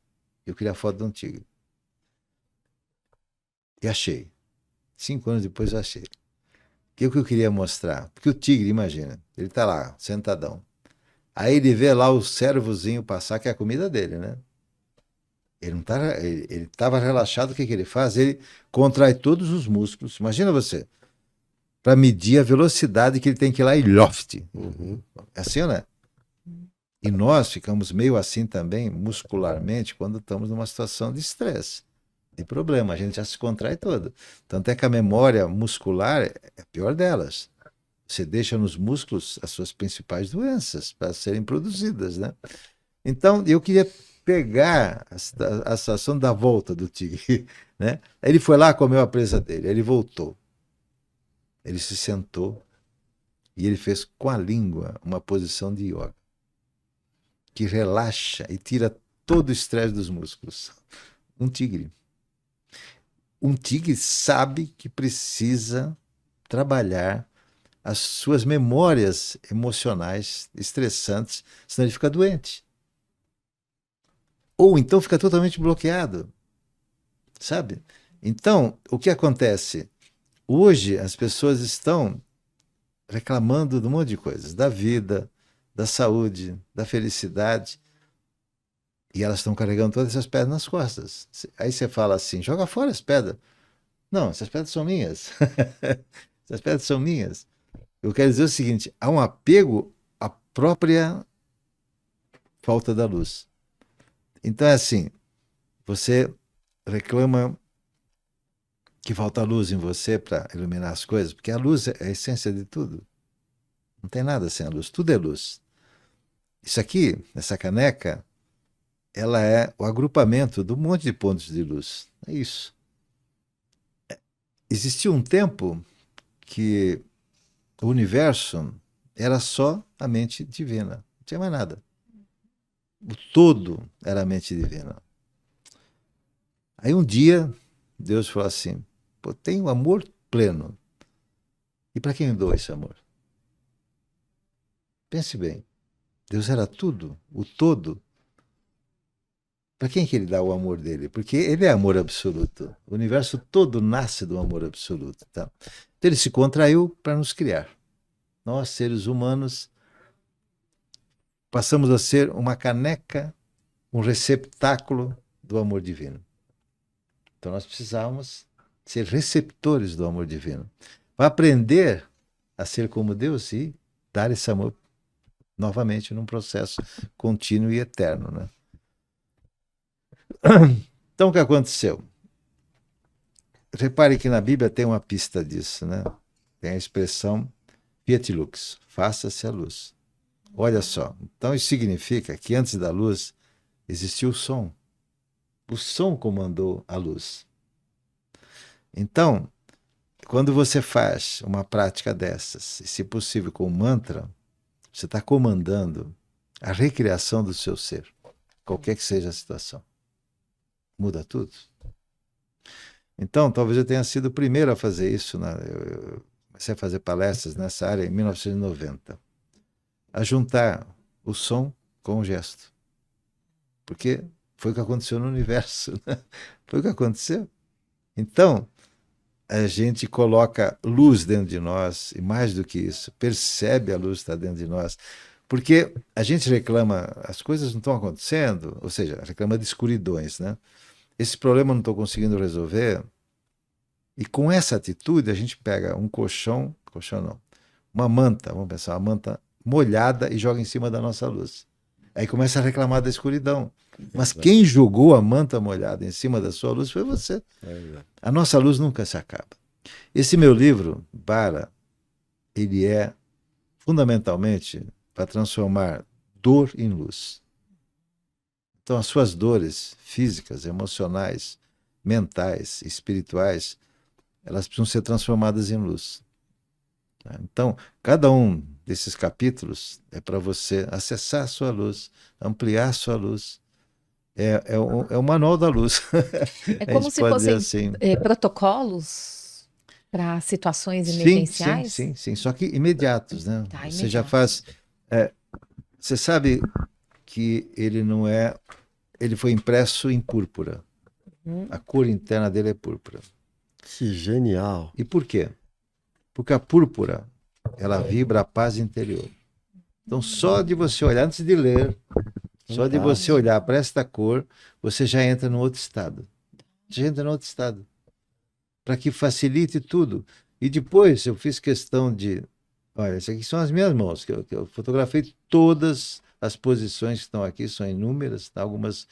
Eu queria a foto de um tigre. E achei. 5 anos depois eu achei. que é o que eu queria mostrar? Porque o tigre, imagina, ele está lá, sentadão. Aí ele vê lá o cervozinho passar, que é a comida dele, né? Ele não tá, ele estava relaxado, o que que ele faz? Ele contrai todos os músculos. Imagina você, para medir a velocidade que ele tem que ir lá e loft. Uhum. É assim, né? E nós ficamos meio assim também, muscularmente, quando estamos numa situação de estresse, de problema. A gente já se contrai todo. Tanto é que a memória muscular é a pior delas. Você deixa nos músculos as suas principais doenças para serem produzidas, né? Então, eu queria pegar a situação da volta do tigre, né? Ele foi lá, comeu a presa dele, ele voltou. Ele se sentou e ele fez com a língua uma posição de yoga, que relaxa e tira todo o estresse dos músculos. Um tigre. Um tigre sabe que precisa trabalhar as suas memórias emocionais estressantes, senão ele fica doente. Ou então fica totalmente bloqueado, sabe? Então, o que acontece? Hoje as pessoas estão reclamando de um monte de coisas, da vida, da saúde, da felicidade, e elas estão carregando todas essas pedras nas costas. Aí você fala assim, joga fora as pedras. Não, essas pedras são minhas. Essas pedras são minhas. Eu quero dizer o seguinte, há um apego à própria falta da luz. Então é assim, você reclama que falta luz em você para iluminar as coisas, porque a luz é a essência de tudo. Não tem nada sem a luz, tudo é luz. Isso aqui, essa caneca, ela é o agrupamento de um monte de pontos de luz. É isso. Existia um tempo que o universo era só a mente divina, não tinha mais nada. O todo era a mente divina. Aí um dia, Deus falou assim, pô, tem o amor pleno. E para quem eu dou esse amor? Pense bem, Deus era tudo, o todo. Para quem que ele dá o amor dele? Porque ele é amor absoluto. O universo todo nasce do amor absoluto. Tá? Então ele se contraiu para nos criar. Nós, seres humanos, passamos a ser uma caneca, um receptáculo do amor divino. Então nós precisamos ser receptores do amor divino. Para aprender a ser como Deus e dar esse amor novamente num processo contínuo e eterno, né? Então o que aconteceu? Repare que na Bíblia tem uma pista disso, né? Tem a expressão Fiat Lux, faça-se a luz. Olha só, então isso significa que antes da luz existiu o som. O som comandou a luz. Então, quando você faz uma prática dessas, e se possível com um mantra, você está comandando a recriação do seu ser, qualquer que seja a situação. Muda tudo. Então, talvez eu tenha sido o primeiro a fazer isso. Eu comecei a fazer palestras nessa área em 1990. A juntar o som com o gesto. Porque foi o que aconteceu no universo. Né? Foi o que aconteceu. Então, a gente coloca luz dentro de nós, e mais do que isso, percebe a luz que está dentro de nós. Porque a gente reclama, as coisas não estão acontecendo, ou seja, reclama de escuridões, né? Esse problema eu não estou conseguindo resolver. E com essa atitude, a gente pega um colchão não, uma manta, vamos pensar, uma manta molhada e joga em cima da nossa luz. Aí começa a reclamar da escuridão. Mas quem jogou a manta molhada em cima da sua luz foi você. A nossa luz nunca se acaba. Esse meu livro, Bara, ele é fundamentalmente para transformar dor em luz. Então, as suas dores físicas, emocionais, mentais, espirituais, elas precisam ser transformadas em luz. Então, cada um desses capítulos é para você acessar a sua luz, ampliar a sua luz. É o manual da luz. É como se fossem assim. Protocolos para situações Sim, emergenciais? sim. Só que imediatos, né? Tá, Você já imediatos. faz. Você sabe que ele não é. Ele foi impresso em púrpura. A cor interna dele é púrpura. Que genial. E por quê? Porque a púrpura, ela vibra a paz interior. Então, só de você olhar, antes de ler, só de você olhar para esta cor, você já entra num outro estado. Já entra num outro estado. Para que facilite tudo. E depois eu fiz questão de... Olha, essas aqui são as minhas mãos, que eu fotografei todas as posições que estão aqui, são inúmeras, tá? Algumas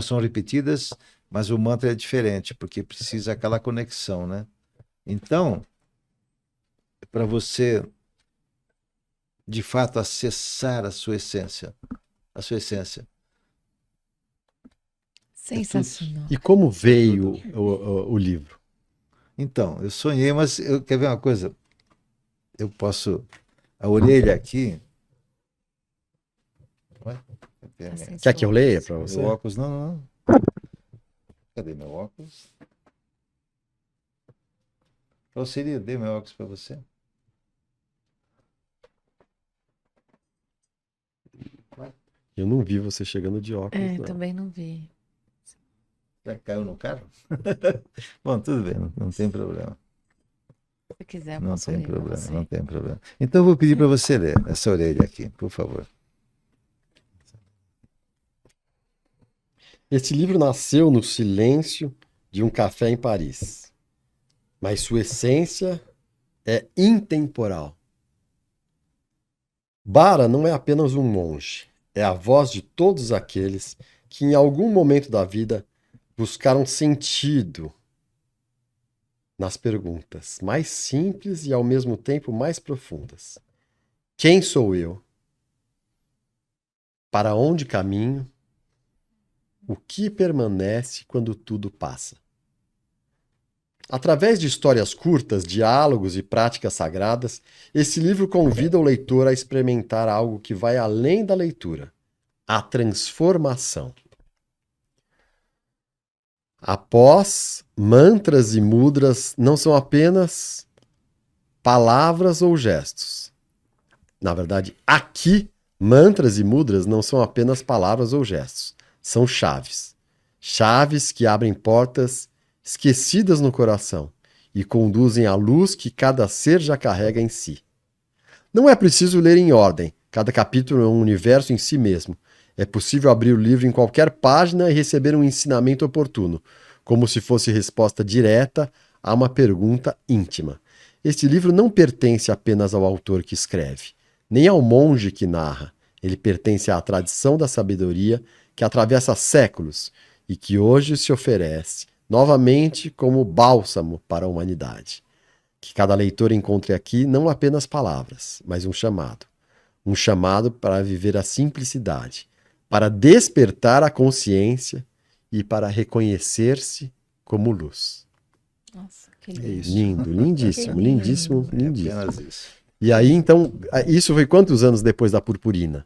são repetidas, mas o mantra é diferente, porque precisa aquela conexão, né? Então, para você, de fato, acessar a sua essência, Sensacional. E como veio o livro? Então, eu sonhei, mas quer ver uma coisa? Eu posso... A orelha aqui... Ué? Quer que eu leia para você? Meu óculos, não. Cadê meu óculos? Qual seria? Dei meu óculos para você. Eu não vi você chegando de óculos, não. Também não vi. Já caiu no carro? Bom, tudo bem, não tem problema. Se você quiser, eu Não posso tem ler pra problema, você. não tem problema. Então eu vou pedir para você ler essa orelha aqui, por favor. Este livro nasceu no silêncio de um café em Paris, mas sua essência é intemporal. Bara não é apenas um monge, é a voz de todos aqueles que em algum momento da vida buscaram sentido nas perguntas mais simples e ao mesmo tempo mais profundas. Quem sou eu? Para onde caminho? O que permanece quando tudo passa? Através de histórias curtas, diálogos e práticas sagradas, esse livro convida o leitor a experimentar algo que vai além da leitura: a transformação. Após, mantras e mudras não são apenas palavras ou gestos. Na verdade, aqui, mantras e mudras não são apenas palavras ou gestos. São chaves. Chaves que abrem portas esquecidas no coração e conduzem à luz que cada ser já carrega em si. Não é preciso ler em ordem. Cada capítulo é um universo em si mesmo. É possível abrir o livro em qualquer página e receber um ensinamento oportuno, como se fosse resposta direta a uma pergunta íntima. Este livro não pertence apenas ao autor que escreve, nem ao monge que narra. Ele pertence à tradição da sabedoria que atravessa séculos e que hoje se oferece novamente como bálsamo para a humanidade. Que cada leitor encontre aqui não apenas palavras, mas um chamado para viver a simplicidade, para despertar a consciência e para reconhecer-se como luz. Nossa, que É lindo. isso. Lindo, lindíssimo, Que lindo. lindíssimo, É lindíssimo. apenas isso. E aí, então, isso foi quantos anos depois da purpurina?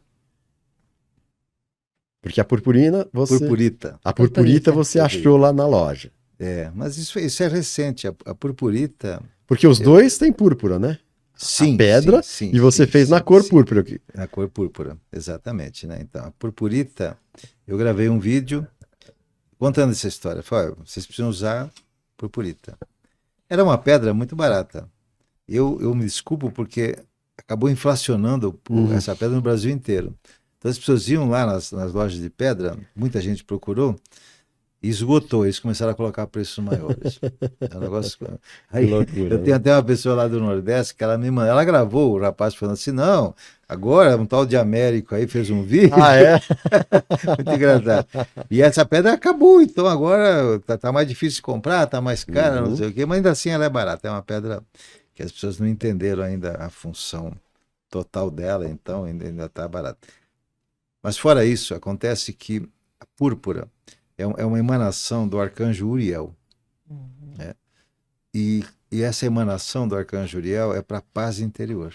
Porque a purpurina, Purpurita. a purpurita você achou lá na loja. É, mas isso é recente. A purpurita... Porque os dois têm púrpura, né? Sim, a pedra sim, e você sim, fez na sim, cor sim. púrpura. Na cor púrpura, exatamente, né? Então, a purpurita, eu gravei um vídeo contando essa história. Falei, olha, vocês precisam usar purpurita. Era uma pedra muito barata. Eu me desculpo porque acabou inflacionando essa pedra no Brasil inteiro. Então as pessoas iam lá nas lojas de pedra, muita gente procurou, e esgotou. Eles começaram a colocar preços maiores. É um negócio... Aí, loucura, eu tenho até uma pessoa lá do Nordeste que ela me mandou, ela gravou o rapaz falando assim, não, agora um tal de Américo aí fez um vídeo. Ah, é? Muito engraçado. E essa pedra acabou, então agora tá mais difícil de comprar, tá mais cara, não sei o quê, mas ainda assim ela é barata. É uma pedra que as pessoas não entenderam ainda a função total dela, então ainda tá barata. Mas fora isso, acontece que a púrpura é uma emanação do arcanjo Uriel. Né? E essa emanação do arcanjo Uriel é para a paz interior.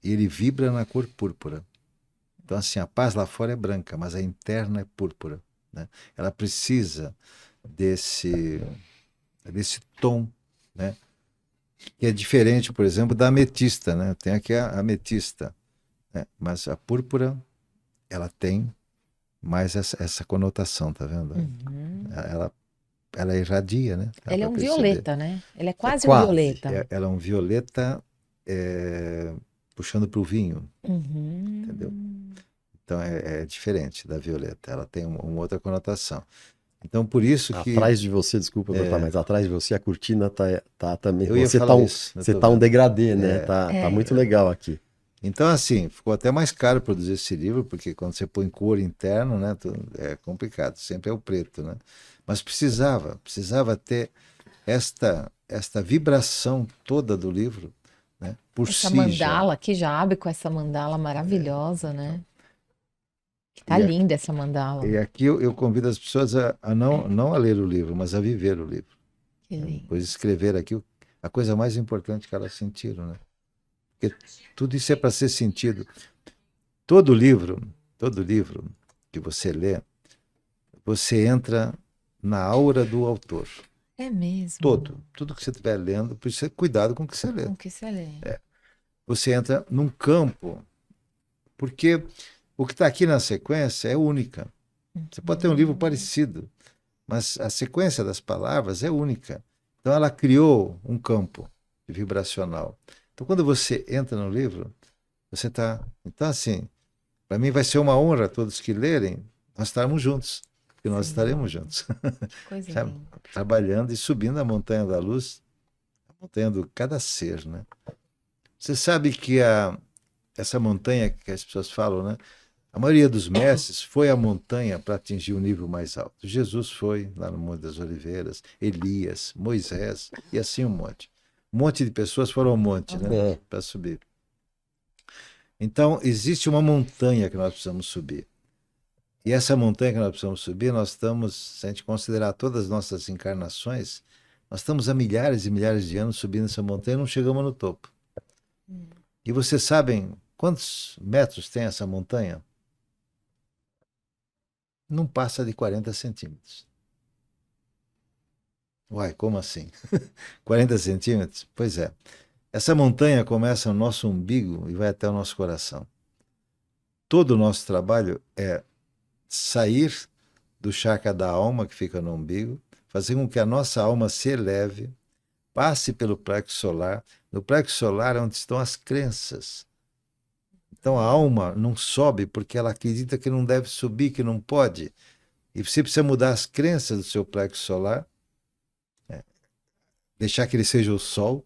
E ele vibra na cor púrpura. Então, assim, a paz lá fora é branca, mas a interna é púrpura. Né? Ela precisa desse tom, né? Que é diferente, por exemplo, da ametista. Né? Tem aqui a ametista, né? Mas a púrpura, ela tem mais essa conotação, tá vendo? Ela ela irradia, né? Dá Ela é pra um perceber. violeta, né? Ela é quase um quase. violeta. Ela é um violeta puxando para o vinho, entendeu? Uhum. Então é diferente da violeta, ela tem uma outra conotação. Então por isso que Atrás de você, desculpa cortar, mas atrás de você a cortina tá também. eu ia Você falar isso, eu você tô tá um vendo. degradê, né? Tá É. muito legal aqui. Então assim, ficou até mais caro produzir esse livro, porque quando você põe cor interno, né, é complicado, sempre é o preto, né? Mas precisava ter esta vibração toda do livro, né, por Essa si já. mandala aqui já abre com essa mandala maravilhosa, né? Tá E, a- linda essa mandala. e aqui eu convido as pessoas a não a ler o livro, mas a viver o livro. Que Né? lindo. Depois escrever aqui a coisa mais importante que elas sentiram, né? Porque tudo isso é para ser sentido. Todo livro que você lê, você entra na aura do autor. É mesmo. Tudo que você estiver lendo, precisa ter cuidado com o que você lê. Com que você lê. Você entra num campo, porque o que está aqui na sequência é única. Você pode ter um livro parecido, mas a sequência das palavras é única. Então ela criou um campo vibracional. Então quando você entra no livro, você está. Então, assim, para mim vai ser uma honra todos que lerem, nós estarmos juntos, porque nós Sim. estaremos juntos, Coisa sabe? linda. Trabalhando e subindo a montanha da luz, a montanha do cada ser, né? Você sabe que essa montanha que as pessoas falam, né? A maioria dos mestres foi à montanha para atingir o nível mais alto. Jesus foi lá no Monte das Oliveiras, Elias, Moisés e assim um monte. Um monte de pessoas foram ao monte, né? Para subir. Então, existe uma montanha que nós precisamos subir. E essa montanha que nós precisamos subir, nós estamos, se a gente considerar todas as nossas encarnações, nós estamos há milhares e milhares de anos subindo essa montanha e não chegamos no topo. E vocês sabem quantos metros tem essa montanha? Não passa de 40 centímetros. Uai, como assim? 40 centímetros? Pois é. Essa montanha começa no nosso umbigo e vai até o nosso coração. Todo o nosso trabalho é sair do chakra da alma, que fica no umbigo, fazer com que a nossa alma se eleve, passe pelo plexo solar. No plexo solar é onde estão as crenças. Então a alma não sobe porque ela acredita que não deve subir, que não pode. E você precisa mudar as crenças do seu plexo solar, deixar que ele seja o sol,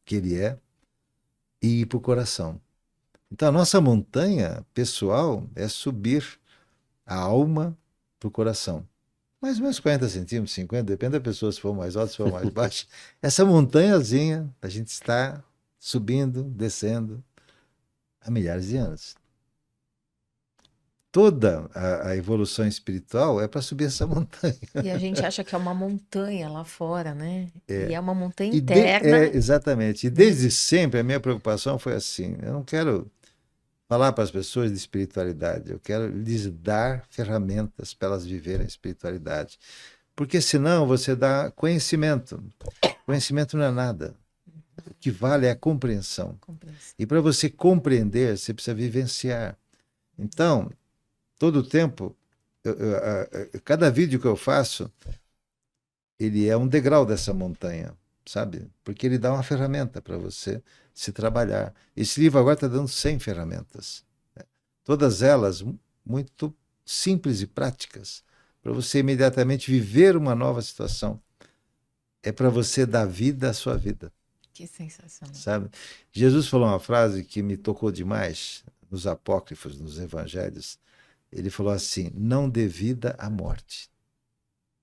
que ele é, e ir para o coração. Então a nossa montanha pessoal é subir a alma para o coração. Mais ou menos 40 centímetros, 50, depende da pessoa, se for mais alto, se for mais baixo. Essa montanhazinha, a gente está subindo, descendo há milhares de anos. Toda a evolução espiritual é para subir essa montanha. E a gente acha que é uma montanha lá fora, né? E é uma montanha E interna. exatamente. E desde sempre a minha preocupação foi assim: eu não quero falar para as pessoas de espiritualidade, eu quero lhes dar ferramentas para elas viverem a espiritualidade. Porque senão você dá conhecimento. Conhecimento não é nada. O que vale é a compreensão. E para você compreender, você precisa vivenciar. Então, todo o tempo, cada vídeo que eu faço, ele é um degrau dessa montanha, sabe? Porque ele dá uma ferramenta para você se trabalhar. Esse livro agora está dando 100 ferramentas. Né? Todas elas muito simples e práticas, para você imediatamente viver uma nova situação. É para você dar vida à sua vida. Que sensacional. Sabe? Jesus falou uma frase que me tocou demais nos apócrifos, nos evangelhos. Ele falou assim: não dê vida à morte.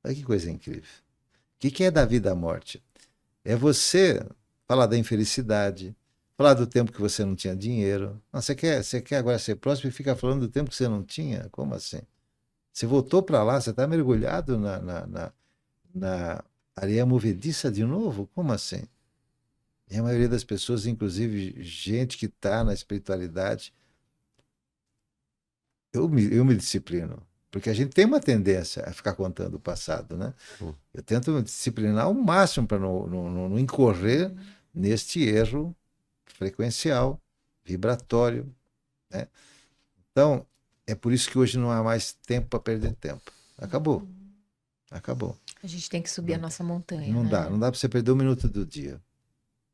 Olha que coisa incrível. O que é dar vida à morte? É você falar da infelicidade, falar do tempo que você não tinha dinheiro. Não, você quer agora ser próximo e fica falando do tempo que você não tinha? Como assim? Você voltou para lá, você está mergulhado na areia movediça de novo? Como assim? E a maioria das pessoas, inclusive gente que está na espiritualidade, eu me disciplino. Porque a gente tem uma tendência a ficar contando o passado, né? Eu tento me disciplinar ao máximo para não incorrer neste erro frequencial, vibratório, né? Então, é por isso que hoje não há mais tempo para perder tempo. Acabou. Acabou. A gente tem que subir a nossa montanha, Não né? dá, não dá para você perder um minuto do dia.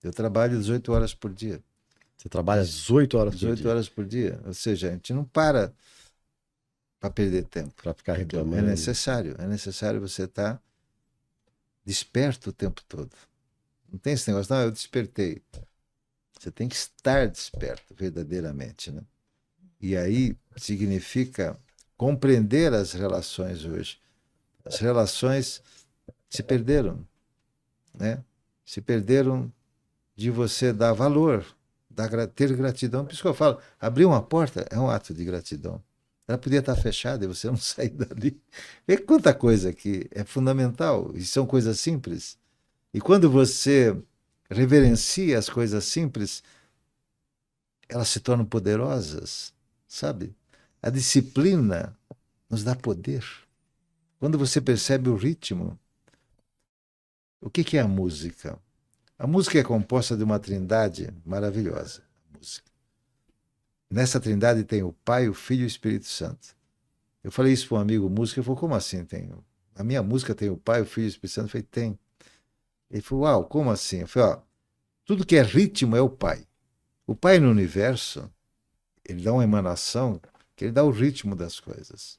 Eu trabalho 18 horas por dia. Você trabalha 18 horas por 18 dia horas por dia. Ou seja, a gente não para perder tempo. para ficar Então, reclamando. é necessário você estar desperto o tempo todo. Não tem esse negócio, não, eu despertei. Você tem que estar desperto verdadeiramente, né? E aí significa compreender as relações hoje. As relações se perderam, né? Se perderam de você dar valor, ter gratidão. Por isso que eu falo, abrir uma porta é um ato de gratidão. Ela podia estar fechada e você não sair dali. Vê quanta coisa que é fundamental, e são coisas simples. E quando você reverencia as coisas simples, elas se tornam poderosas, sabe? A disciplina nos dá poder. Quando você percebe o ritmo, o que é a música? A música é composta de uma trindade maravilhosa. A música. Nessa trindade tem o Pai, o Filho e o Espírito Santo. Eu falei isso para um amigo músico, ele falou, como assim tem? A minha música tem o Pai, o Filho e o Espírito Santo? Eu falei, tem. Ele falou, uau, como assim? Eu falei, ó, tudo que é ritmo é o Pai. O Pai no universo, ele dá uma emanação que ele dá o ritmo das coisas.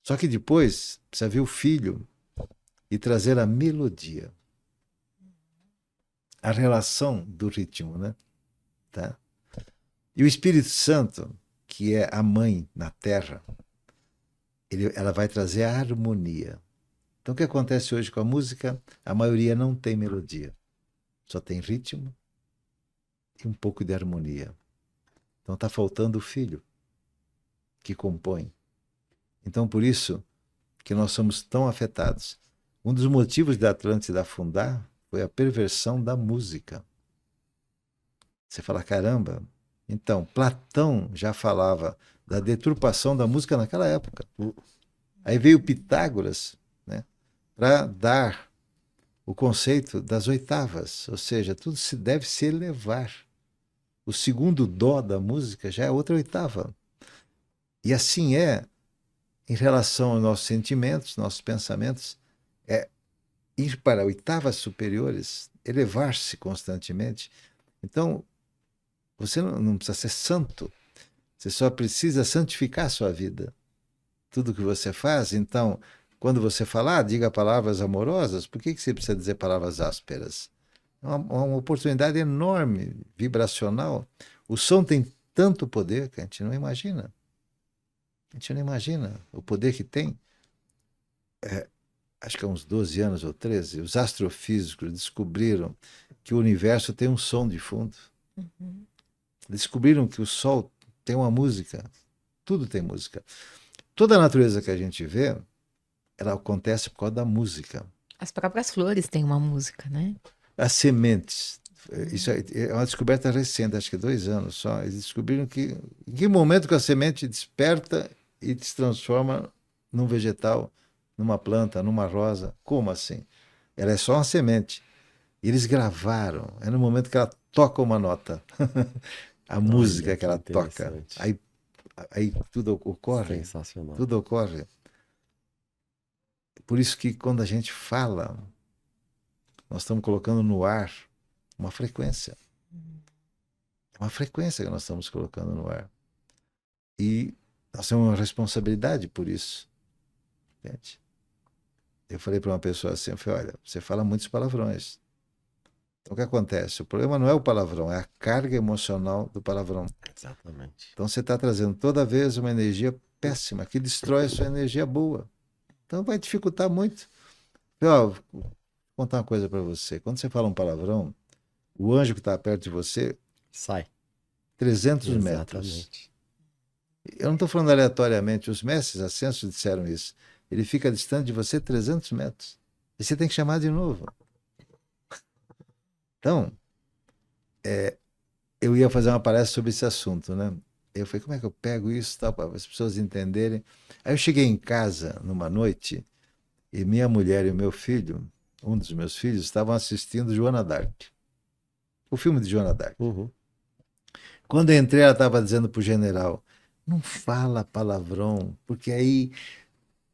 Só que depois precisa vir o Filho e trazer a melodia. A relação do ritmo, né? Tá? E o Espírito Santo, que é a mãe na Terra, ela vai trazer a harmonia. Então o que acontece hoje com a música? A maioria não tem melodia. Só tem ritmo e um pouco de harmonia. Então está faltando o Filho que compõe. Então por isso que nós somos tão afetados. Um dos motivos da Atlântida afundar foi a perversão da música. Você fala, caramba, então Platão já falava da deturpação da música naquela época. Aí veio Pitágoras, né, para dar o conceito das oitavas, ou seja, tudo se deve se elevar. O segundo dó da música já é outra oitava. E assim é em relação aos nossos sentimentos, nossos pensamentos, é ir para oitavas superiores, elevar-se constantemente. Então, você não precisa ser santo, você só precisa santificar a sua vida. Tudo que você faz, então, quando você falar, diga palavras amorosas, por que você precisa dizer palavras ásperas? É uma oportunidade enorme, vibracional. O som tem tanto poder que a gente não imagina. A gente não imagina o poder que tem. Acho que há uns 12 anos ou 13, os astrofísicos descobriram que o universo tem um som de fundo. Uhum. Descobriram que o Sol tem uma música. Tudo tem música. Toda a natureza que a gente vê, ela acontece por causa da música. As próprias flores têm uma música, né? As sementes. Isso é uma descoberta recente, acho que 2 anos só. Eles descobriram que em que momento que a semente desperta e se transforma num vegetal, numa planta, numa rosa. Como assim? Ela é só uma semente. E eles gravaram. É no momento que ela toca uma nota. A música que ela toca. Aí tudo ocorre. Sensacional. Tudo ocorre. Por isso que quando a gente fala, nós estamos colocando no ar uma frequência. É uma frequência que nós estamos colocando no ar. E nós temos uma responsabilidade por isso. Entende? Eu falei para uma pessoa assim, eu falei, olha, você fala muitos palavrões. Então o que acontece? O problema não é o palavrão, é a carga emocional do palavrão. Exatamente. Então você está trazendo toda vez uma energia péssima, que destrói a sua energia boa. Então vai dificultar muito. Vou contar uma coisa para você. Quando você fala um palavrão, o anjo que está perto de você sai 300 metros. Exatamente. Eu não estou falando aleatoriamente, os mestres ascensos disseram isso. Ele fica distante de você 300 metros. E você tem que chamar de novo. Então, eu ia fazer uma palestra sobre esse assunto, né? Eu falei, como é que eu pego isso para as pessoas entenderem? Aí eu cheguei em casa numa noite e minha mulher e o meu filho, um dos meus filhos, estavam assistindo Joana d'Arc. O filme de Joana d'Arc. Uhum. Quando eu entrei, ela estava dizendo para o general, não fala palavrão, porque aí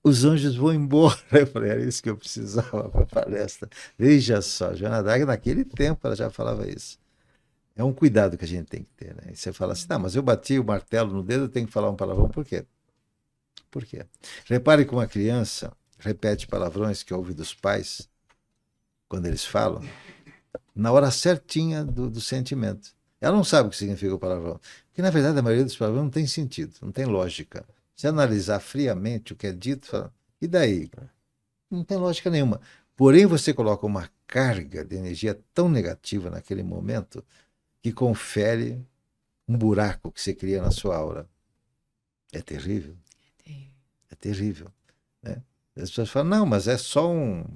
os anjos vão embora. Eu falei, era isso que eu precisava para a palestra. Veja só, Joana d'Arc, naquele tempo ela já falava isso. É um cuidado que a gente tem que ter, né? E você fala assim, mas eu bati o martelo no dedo, eu tenho que falar um palavrão, por quê? Por quê? Repare que uma criança repete palavrões que ouve dos pais, quando eles falam, na hora certinha do sentimento. Ela não sabe o que significa o palavrão. Porque, na verdade, a maioria dos palavrões não tem sentido, não tem lógica. Se analisar friamente o que é dito, fala, e daí? Não tem lógica nenhuma. Porém, você coloca uma carga de energia tão negativa naquele momento que confere um buraco que você cria na sua aura. É terrível. É terrível. Né? As pessoas falam, não, mas é só uma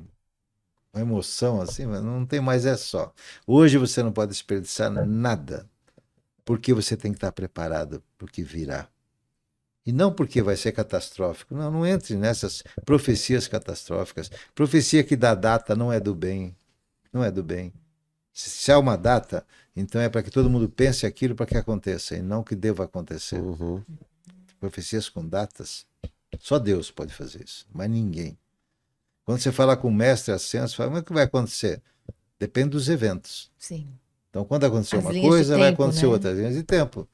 emoção assim, mas não tem mais, é só. Hoje você não pode desperdiçar nada, porque você tem que estar preparado para o que virá. E não porque vai ser catastrófico. Não, não entre nessas profecias catastróficas. Profecia que dá data não é do bem. Não é do bem. Se há uma data, então é para que todo mundo pense aquilo para que aconteça, e não que deva acontecer. Uhum. Profecias com datas, só Deus pode fazer isso, mas ninguém. Quando você fala com o mestre ascenso, fala, mas o que vai acontecer? Depende dos eventos. Sim. Então, quando acontecer As uma linhas de coisa, vai tempo, acontecer né? outra, linhas de tempo.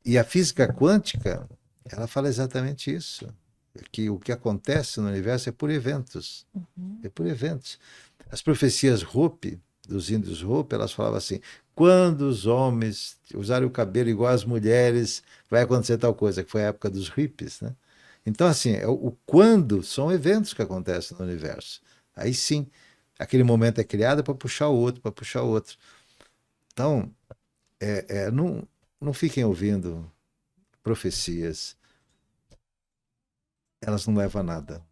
E a física quântica, ela fala exatamente isso, que o que acontece no universo é por eventos. É por eventos. As profecias Hopi, dos índios Hopi, elas falavam assim, quando os homens usarem o cabelo igual às mulheres, vai acontecer tal coisa, que foi a época dos hippies, né? Então, assim, o quando são eventos que acontecem no universo. Aí sim, aquele momento é criado para puxar o outro, para puxar o outro. Então, não fiquem ouvindo profecias. Elas não levam a nada.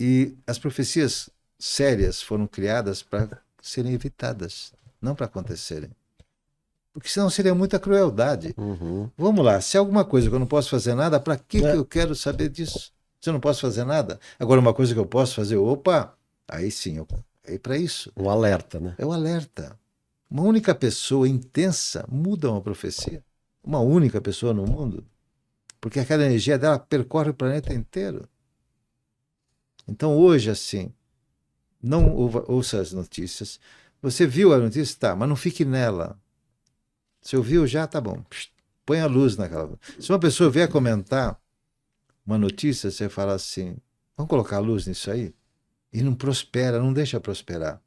E as profecias sérias foram criadas para serem evitadas, não para acontecerem. Porque senão seria muita crueldade. Uhum. Vamos lá, se é alguma coisa que eu não posso fazer nada, para que É. eu quero saber disso? Se eu não posso fazer nada? Agora, uma coisa que eu posso fazer, opa, aí sim, é para isso. Um alerta, né? É o alerta. Uma única pessoa intensa muda uma profecia. Uma única pessoa no mundo. Porque aquela energia dela percorre o planeta inteiro. Então, hoje, assim, não ouça as notícias. Você viu a notícia? Tá, mas não fique nela. Se ouviu já, tá bom. Põe a luz naquela. Se uma pessoa vier comentar uma notícia, você fala assim, vamos colocar a luz nisso aí? E não prospera, não deixa prosperar.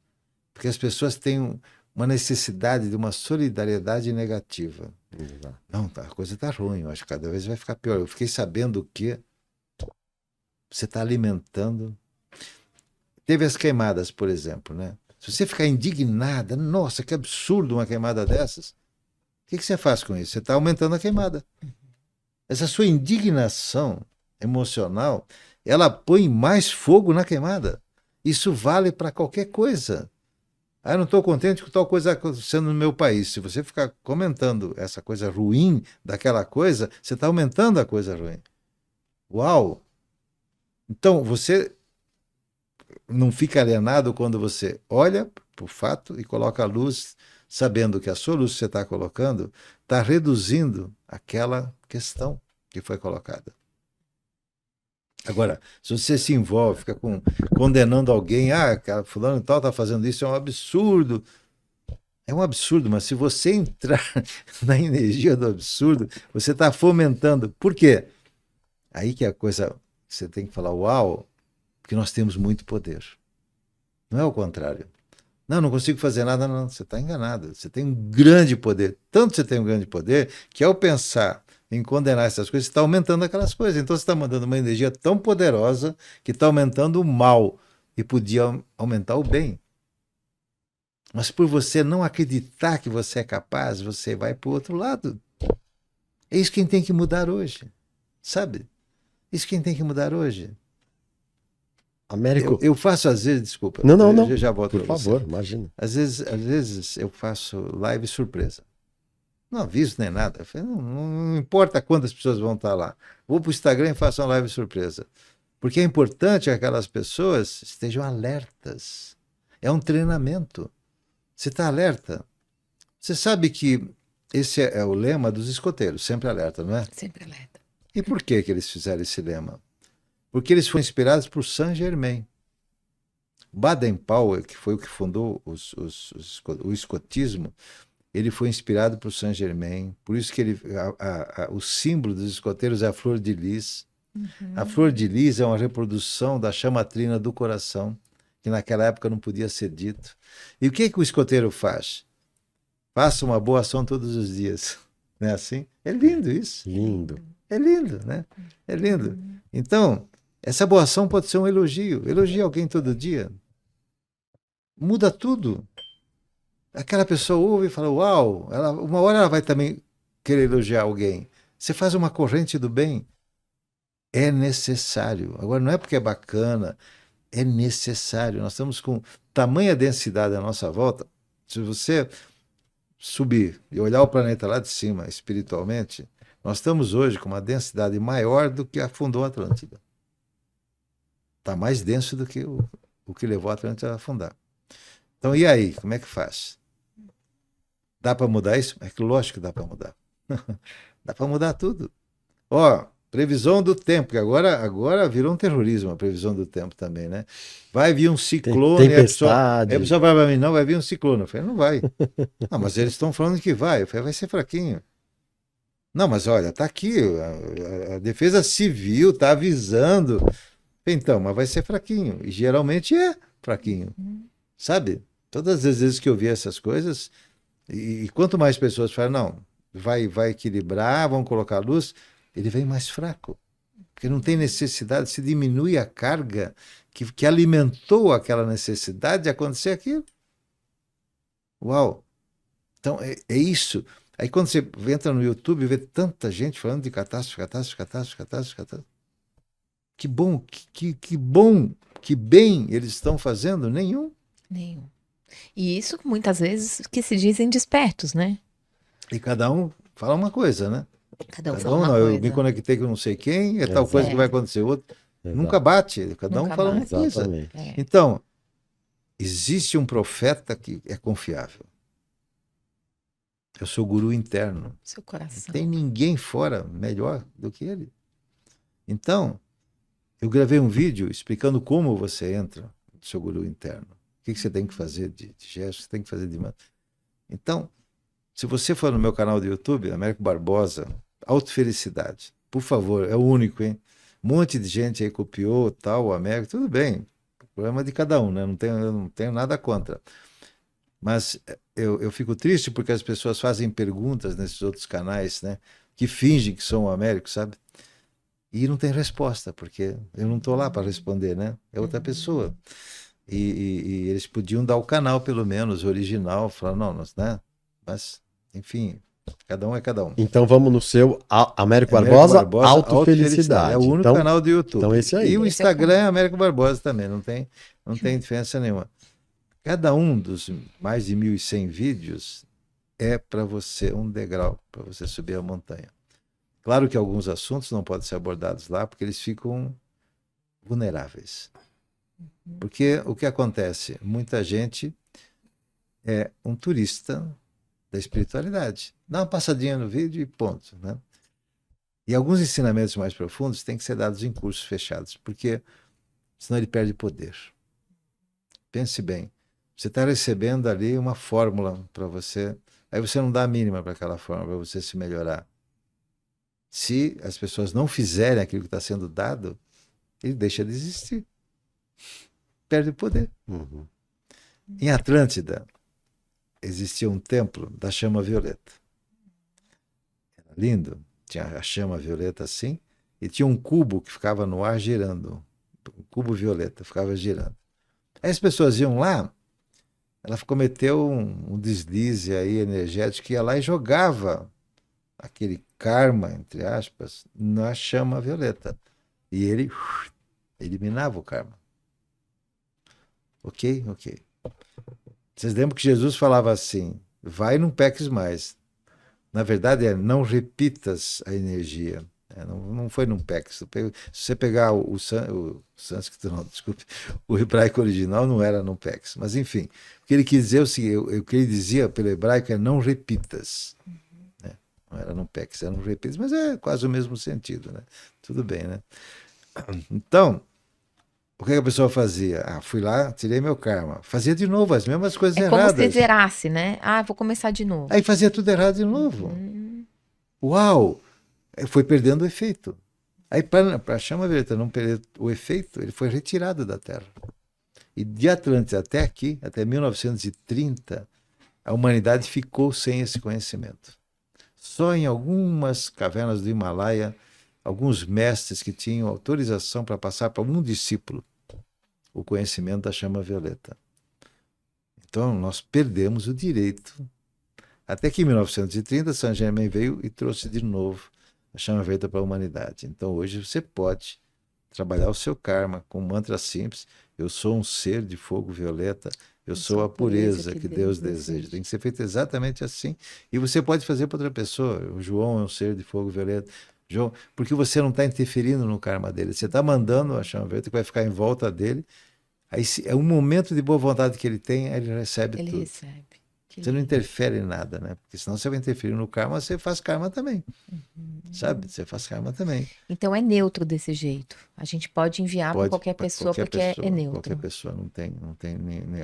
Porque as pessoas têm uma necessidade de uma solidariedade negativa. Exato. Não, a coisa está ruim, eu acho que cada vez vai ficar pior. Eu fiquei sabendo que você está alimentando. Teve as queimadas, por exemplo, né? Se você ficar indignada, nossa, que absurdo uma queimada dessas, o que você faz com isso? Você está aumentando a queimada. Essa sua indignação emocional, ela põe mais fogo na queimada. Isso vale para qualquer coisa. Ah, eu não estou contente com tal coisa acontecendo no meu país. Se você ficar comentando essa coisa ruim daquela coisa, você está aumentando a coisa ruim. Uau! Então, você não fica alienado quando você olha para o fato e coloca a luz, sabendo que a sua luz que você está colocando está reduzindo aquela questão que foi colocada. Agora, se você se envolve, fica condenando alguém, fulano e tal está fazendo isso, é um absurdo. É um absurdo, mas se você entrar na energia do absurdo, você está fomentando. Por quê? Aí que é a coisa, você tem que falar, uau, porque nós temos muito poder. Não é o contrário. Não consigo fazer nada, não. Você está enganado. Você tem um grande poder. Tanto você tem um grande poder, que ao pensar em condenar essas coisas, você está aumentando aquelas coisas. Então você está mandando uma energia tão poderosa que está aumentando o mal e podia aumentar o bem. Mas por você não acreditar que você é capaz, você vai para o outro lado. É isso quem tem que mudar hoje. Sabe? Isso quem tem que mudar hoje. Américo. Eu faço às vezes, desculpa. Não. Eu já volto Por para favor, você. imagina. Às vezes eu faço live surpresa. Não aviso nem nada. Eu falei, não importa quantas pessoas vão estar lá. Vou para o Instagram e faço uma live surpresa. Porque é importante que aquelas pessoas estejam alertas. É um treinamento. Você está alerta. Você sabe que esse é o lema dos escoteiros, sempre alerta, não é? Sempre alerta. E por que eles fizeram esse lema? Porque eles foram inspirados por Saint-Germain. Baden-Powell, que foi o que fundou o escotismo, ele foi inspirado por Saint-Germain. Por isso que o símbolo dos escoteiros é a flor de lis. A flor de lis é uma reprodução da chamatrina do coração, que naquela época não podia ser dito. E o que o escoteiro faz? Faça uma boa ação todos os dias. Não é assim? É lindo isso. Lindo. É lindo, né? É lindo. Então, essa boa ação pode ser um elogio. Elogie alguém todo dia. Muda tudo. Aquela pessoa ouve e fala, uau, uma hora ela vai também querer elogiar alguém. Você faz uma corrente do bem. É necessário. Agora, não é porque é bacana, é necessário. Nós estamos com tamanha densidade à nossa volta. Se você subir e olhar o planeta lá de cima, espiritualmente, nós estamos hoje com uma densidade maior do que afundou a Atlântida. Está mais denso do que o que levou a Atlântida a afundar. Então, e aí? Como é que faz? Dá para mudar isso? É que lógico que dá para mudar. Dá para mudar tudo. Ó, previsão do tempo, que agora virou um terrorismo a previsão do tempo também, né? Vai vir um ciclone. Tempestade. A pessoa vai para mim, não, vai vir um ciclone. Eu falei, não vai. Não, mas eles estão falando que vai. Eu falei, vai ser fraquinho. Não, mas olha, tá aqui, a Defesa Civil está avisando. Então, mas vai ser fraquinho. E geralmente é fraquinho. Sabe? Todas as vezes que eu vi essas coisas, e quanto mais pessoas falam, não, vai equilibrar, vão colocar luz, ele vem mais fraco. Porque não tem necessidade, se diminui a carga que alimentou aquela necessidade de acontecer aquilo. Uau! Então, é isso. Aí quando você entra no YouTube e vê tanta gente falando de catástrofe, catástrofe, catástrofe, catástrofe, catástrofe. Que bom, que bom, que bem eles estão fazendo? Nenhum. Nenhum. E isso muitas vezes que se dizem despertos, né? E cada um fala uma coisa, né? Cada um Cada fala um, uma não, eu coisa. me conectei com não sei quem, é tal Exato. coisa que vai acontecer outro. Exato. Nunca bate, cada um Nunca fala uma bate. coisa. Exatamente. É. Então, existe um profeta que é confiável. Eu sou o guru interno. Seu Não coração. tem ninguém fora melhor do que ele. Então, eu gravei um vídeo explicando como você entra no seu guru interno. O que você tem que fazer de gestos, você tem que fazer de mano. Então, se você for no meu canal do YouTube, Américo Barbosa, Autofelicidade, por favor, é o único, hein? Um monte de gente aí copiou, tal, o Américo, tudo bem. O problema é de cada um, né? Eu não tenho nada contra. Mas eu fico triste porque as pessoas fazem perguntas nesses outros canais, né? Que fingem que são o Américo, sabe? E não tem resposta, porque eu não estou lá para responder, né? É outra pessoa. E eles podiam dar o canal, pelo menos, original, falar, não, né? Mas, enfim, cada um é cada um. Então vamos no seu Américo Barbosa, Autofelicidade. É o único Então, canal do YouTube. então esse aí. E o Esse é o Instagram é Américo Barbosa também, não tem diferença nenhuma. Cada um dos mais de 1.100 vídeos é para você um degrau, para você subir a montanha. Claro que alguns assuntos não podem ser abordados lá, porque eles ficam vulneráveis. Porque o que acontece? Muita gente é um turista da espiritualidade. Dá uma passadinha no vídeo e ponto, né? E alguns ensinamentos mais profundos têm que ser dados em cursos fechados, porque senão ele perde poder. Pense bem. Você está recebendo ali uma fórmula para você, aí você não dá a mínima para aquela fórmula, para você se melhorar. Se as pessoas não fizerem aquilo que está sendo dado, ele deixa de existir. Perde o poder. Uhum. Em Atlântida, existia um templo da chama violeta. Era lindo. Tinha a chama violeta assim, e tinha um cubo que ficava no ar girando. Um cubo violeta ficava girando. Aí as pessoas iam lá, ela cometeu um deslize aí energético, ia lá e jogava aquele karma, entre aspas, na chama violeta. E ele eliminava o karma. Ok? Ok. Vocês lembram que Jesus falava assim, vai e não peques mais. Na verdade é, não repitas a energia. Não foi não peques. Se você pegar o sânscrito, não, desculpe, o hebraico original não era não peques. Mas enfim, o que ele quis dizer, o que ele dizia pelo hebraico é não repitas. Né? Não era não peques, era não repitas, mas é quase o mesmo sentido. Né? Tudo bem, né? Então, o que a pessoa fazia? Ah, fui lá, tirei meu karma. Fazia de novo as mesmas coisas É como se erradas. zerasse, né? Ah, vou começar de novo. Aí fazia tudo errado de novo. Uau! Foi perdendo o efeito. Aí, para a chama violeta não perder o efeito, ele foi retirado da Terra. E de Atlantis até aqui, até 1930, a humanidade ficou sem esse conhecimento. Só em algumas cavernas do Himalaia, alguns mestres que tinham autorização para passar para um discípulo o conhecimento da chama violeta. Então, nós perdemos o direito. Até que em 1930, Saint Germain veio e trouxe de novo a chama violeta para a humanidade. Então, hoje você pode trabalhar o seu karma com um mantra simples. Eu sou um ser de fogo violeta. Eu sou a pureza que Deus deseja. Tem que ser feito exatamente assim. E você pode fazer para outra pessoa. O João é um ser de fogo violeta. João, porque você não está interferindo no karma dele. Você está mandando a chama violeta que vai ficar em volta dele. Aí é um momento de boa vontade que ele tem, aí ele recebe tudo. Ele recebe. Você não interfere em nada, né? Porque senão você vai interferir no karma, você faz karma também. Sabe? Você faz karma também. Então é neutro desse jeito. A gente pode enviar para qualquer pessoa porque é neutro. Qualquer pessoa não tem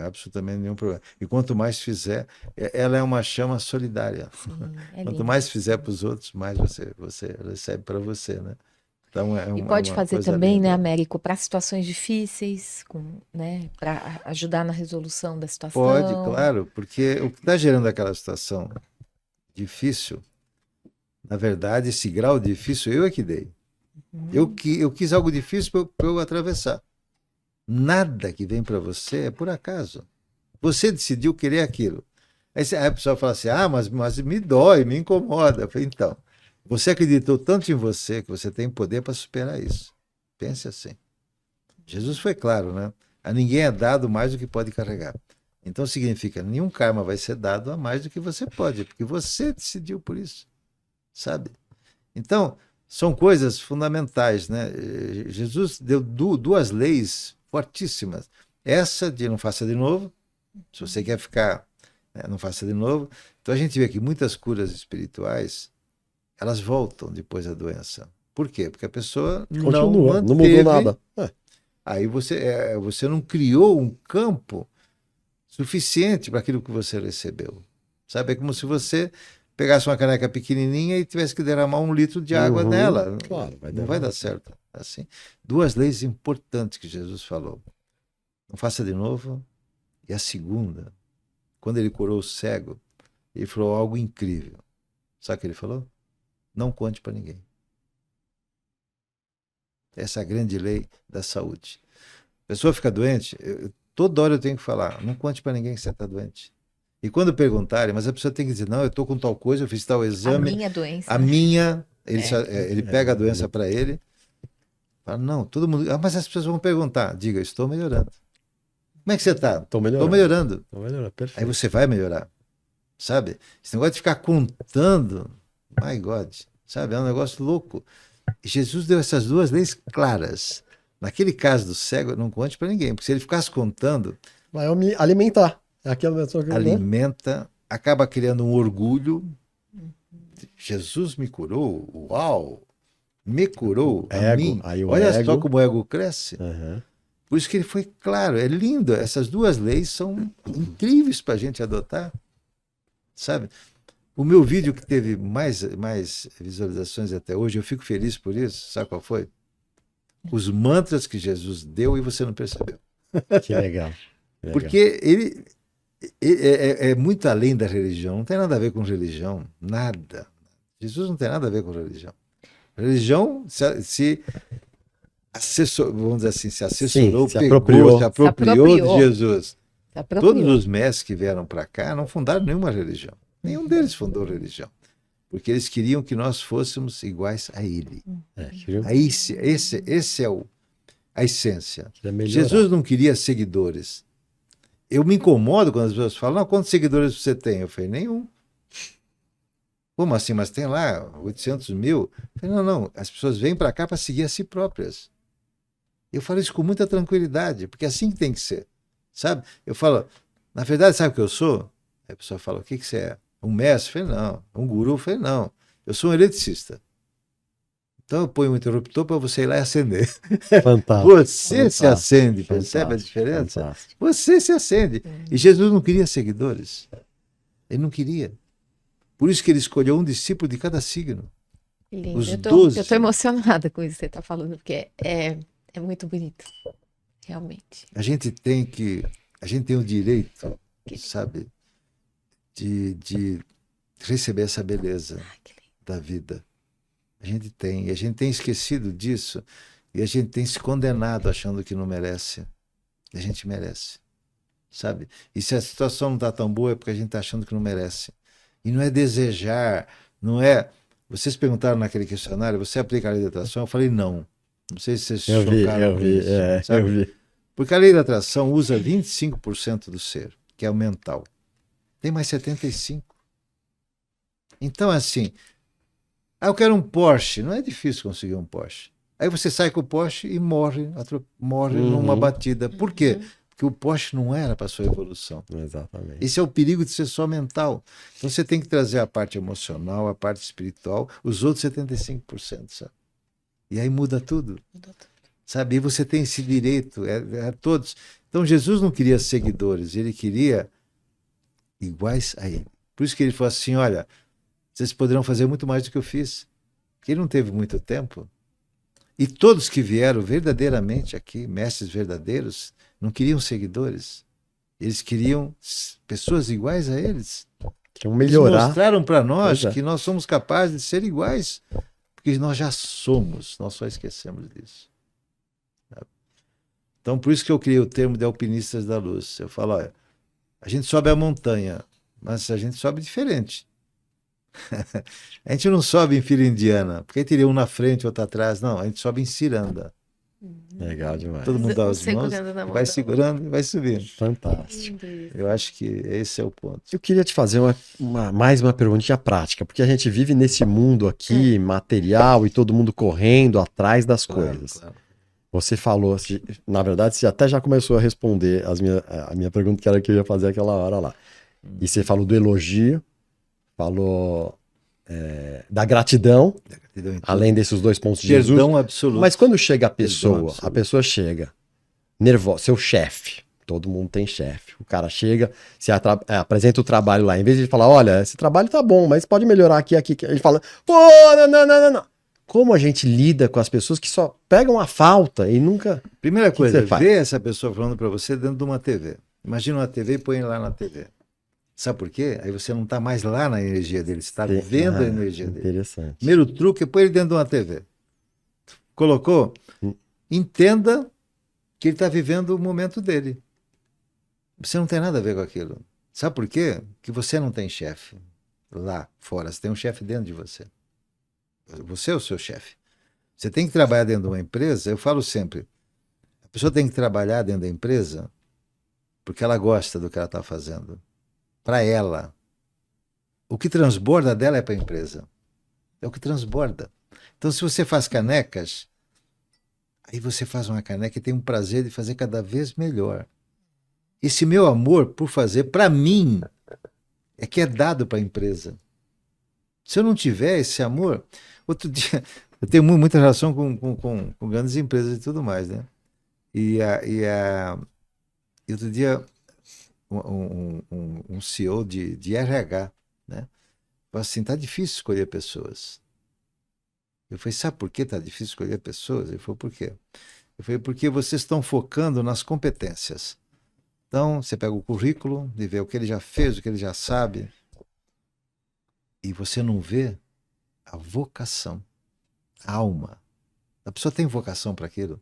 absolutamente nenhum problema. E quanto mais fizer, ela é uma chama solidária. Sim, Quanto mais fizer para os outros, mais você recebe para você, né? Então e pode fazer também, linda. né, Américo, para situações difíceis, né, para ajudar na resolução da situação. Pode, claro, porque o que está gerando aquela situação difícil, na verdade, esse grau difícil eu é que dei. Eu quis algo difícil para eu atravessar. Nada que vem para você é por acaso. Você decidiu querer aquilo. Aí a pessoa fala assim, mas me dói, me incomoda. Eu falei, então, você acreditou tanto em você que você tem poder para superar isso. Pense assim. Jesus foi claro, né? A ninguém é dado mais do que pode carregar. Então significa, nenhum karma vai ser dado a mais do que você pode, porque você decidiu por isso, sabe? Então, são coisas fundamentais, né? Jesus deu duas leis fortíssimas. Essa de não faça de novo, se você quer ficar, né, não faça de novo. Então a gente vê que muitas curas espirituais, elas voltam depois da doença. Por quê? Porque a pessoa Continua, não mudou nada. Aí você não criou um campo suficiente para aquilo que você recebeu. Sabe? É como se você pegasse uma caneca pequenininha e tivesse que derramar 1 litro de água nela. Claro, não vai dar certo. Assim. 2 leis importantes que Jesus falou. Não faça de novo. E a segunda, quando ele curou o cego, ele falou algo incrível. Sabe o que ele falou? Não conte para ninguém. Essa é a grande lei da saúde. A pessoa fica doente, toda hora eu tenho que falar, não conte para ninguém que você está doente. E quando perguntarem, mas a pessoa tem que dizer, não, eu estou com tal coisa, eu fiz tal exame. A minha doença. A minha, ele pega a doença para ele, fala, não, todo mundo, mas as pessoas vão perguntar, diga, estou melhorando. Como é que você está? Estou melhorando. Estou melhorando, perfeito. Aí você vai melhorar, sabe? Esse negócio de ficar contando, my God, sabe? É um negócio louco. E Jesus deu essas 2 leis claras. Naquele caso do cego, não conte para ninguém, porque se ele ficasse contando... Vai me alimentar. É aquela pessoa que alimenta, acaba criando um orgulho. Jesus me curou, uau! Me curou a mim. Olha só como o ego cresce. Por isso que ele foi claro, é lindo. Essas 2 leis são incríveis para a gente adotar, sabe? O meu vídeo que teve mais visualizações até hoje, eu fico feliz por isso. Sabe qual foi? Os mantras que Jesus deu e você não percebeu. Que legal. Porque ele é muito além da religião. Não tem nada a ver com religião. Nada. Jesus não tem nada a ver com religião. Religião se assessorou, vamos dizer assim, se assessorou, se apropriou de Jesus. Todos os mestres que vieram para cá não fundaram nenhuma religião. Nenhum deles fundou religião. Porque eles queriam que nós fôssemos iguais a ele. Esse é a essência. Jesus não queria seguidores. Eu me incomodo quando as pessoas falam, não, quantos seguidores você tem? Eu falei, nenhum. Como assim? Mas tem lá 800 mil? Eu falei, não, as pessoas vêm para cá para seguir a si próprias. Eu falo isso com muita tranquilidade, porque é assim que tem que ser, sabe? Eu falo, na verdade, sabe o que eu sou? Aí a pessoa fala, o que você é? Um mestre? Eu falei, não. Um guru? Eu falei, não. Eu sou um eletricista. Então eu ponho um interruptor para você ir lá e acender. Fantástico. Você se acende, percebe a diferença? Fantástico. Você se acende. E Jesus não queria seguidores. Ele não queria. Por isso que ele escolheu um discípulo de cada signo. Que lindo. Os Eu 12. tô emocionada com isso que você está falando, porque é muito bonito. Realmente. A gente tem o direito, sabe, de receber essa beleza Que lindo. da vida. A gente tem. E a gente tem esquecido disso. E a gente tem se condenado achando que não merece. E a gente merece. Sabe? E se a situação não está tão boa é porque a gente está achando que não merece. E não é desejar, não é... Vocês perguntaram naquele questionário, você aplica a lei da atração? Eu falei não. Não sei se vocês se chocaram com isso, sabe? eu vi. Porque a lei da atração usa 25% do ser, que é o mental. Tem mais 75%. Então, assim, eu quero um Porsche. Não é difícil conseguir um Porsche. Aí você sai com o Porsche e morre numa batida. Por quê? Porque o Porsche não era para sua evolução. Exatamente. Esse é o perigo de ser só mental. Então você tem que trazer a parte emocional, a parte espiritual, os outros 75%, sabe? E aí muda tudo. Sabe? E você tem esse direito, a todos. Então Jesus não queria seguidores, ele queria iguais a ele. Por isso que ele falou assim, olha, vocês poderão fazer muito mais do que eu fiz. Porque ele não teve muito tempo. E todos que vieram verdadeiramente aqui, mestres verdadeiros, não queriam seguidores. Eles queriam pessoas iguais a eles. Queriam melhorar. Eles mostraram para nós Pois é. que nós somos capazes de ser iguais. Porque nós já somos, nós só esquecemos disso. Então, por isso que eu criei o termo de alpinistas da luz. Eu falo, olha, a gente sobe a montanha, mas a gente sobe diferente. A gente não sobe em fila indiana, porque aí teria um na frente, outro atrás. Não, a gente sobe em ciranda. Legal demais. Todo mundo dá as mãos, Segurando na mão vai da segurando e vai subindo. Fantástico. outra. Lindo isso. Eu acho que esse é o ponto. Eu queria te fazer mais uma perguntinha prática, porque a gente vive nesse mundo aqui, material, e todo mundo correndo atrás das coisas. Claro. Você falou, na verdade, você até já começou a responder a minha pergunta, que era que eu ia fazer aquela hora lá. E você falou do elogio, falou da gratidão, Entendeu? Então, além desses dois pontos de Jesus. perdão absoluto. Mas quando chega a Perdão pessoa absoluto. chega nervosa, seu chefe, todo mundo tem chefe. O cara chega, se apresenta o trabalho lá, em vez de falar, olha, esse trabalho tá bom, mas pode melhorar aqui. Ele fala, pô, não. Como a gente lida com as pessoas que só pegam a falta e nunca... Primeira coisa, você faz? vê essa pessoa falando para você dentro de uma TV. Imagina uma TV e põe lá na TV. Sabe por quê? Aí você não está mais lá na energia dele, você está vendo a energia dele. Interessante. Primeiro truque é pôr ele dentro de uma TV. Colocou? Entenda que ele está vivendo o momento dele. Você não tem nada a ver com aquilo. Sabe por quê? Que você não tem chefe lá fora. Você tem um chefe dentro de você. Você é o seu chefe. Você tem que trabalhar dentro de uma empresa. Eu falo sempre, a pessoa tem que trabalhar dentro da empresa porque ela gosta do que ela está fazendo. Para ela. O que transborda dela é para a empresa. É o que transborda. Então, se você faz canecas, aí você faz uma caneca e tem um prazer de fazer cada vez melhor. Esse meu amor por fazer, para mim, é que é dado para a empresa. Se eu não tiver esse amor... Outro dia, eu tenho muita relação com grandes empresas e tudo mais, né? E outro dia, um CEO de RH, né? Falou assim, tá difícil escolher pessoas. Eu falei, sabe por que tá difícil escolher pessoas? Ele falou, por quê? Eu falei, porque vocês estão focando nas competências. Então, você pega o currículo e vê o que ele já fez, o que ele já sabe, e você não vê a vocação, a alma. A pessoa tem vocação para aquilo.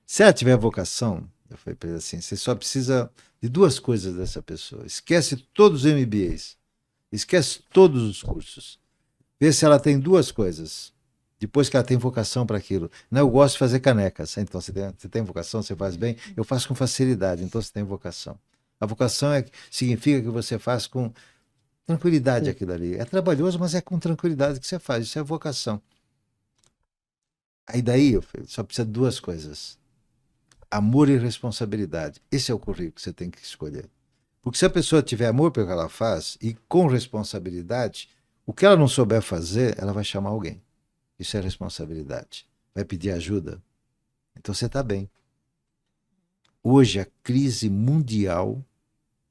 Se ela tiver vocação, eu falei para ele assim, você só precisa de duas coisas dessa pessoa. Esquece todos os MBAs. Esquece todos os cursos. Vê se ela tem duas coisas. Depois que ela tem vocação para aquilo. Não, eu gosto de fazer canecas. Então, você tem vocação, você faz bem. Eu faço com facilidade, então você tem vocação. A vocação significa que você faz com tranquilidade aquilo ali. É trabalhoso, mas é com tranquilidade que você faz. Isso é vocação. Aí daí, só precisa de duas coisas. Amor e responsabilidade. Esse é o currículo que você tem que escolher. Porque se a pessoa tiver amor pelo que ela faz e com responsabilidade, o que ela não souber fazer, ela vai chamar alguém. Isso é responsabilidade. Vai pedir ajuda? Então você está bem. Hoje a crise mundial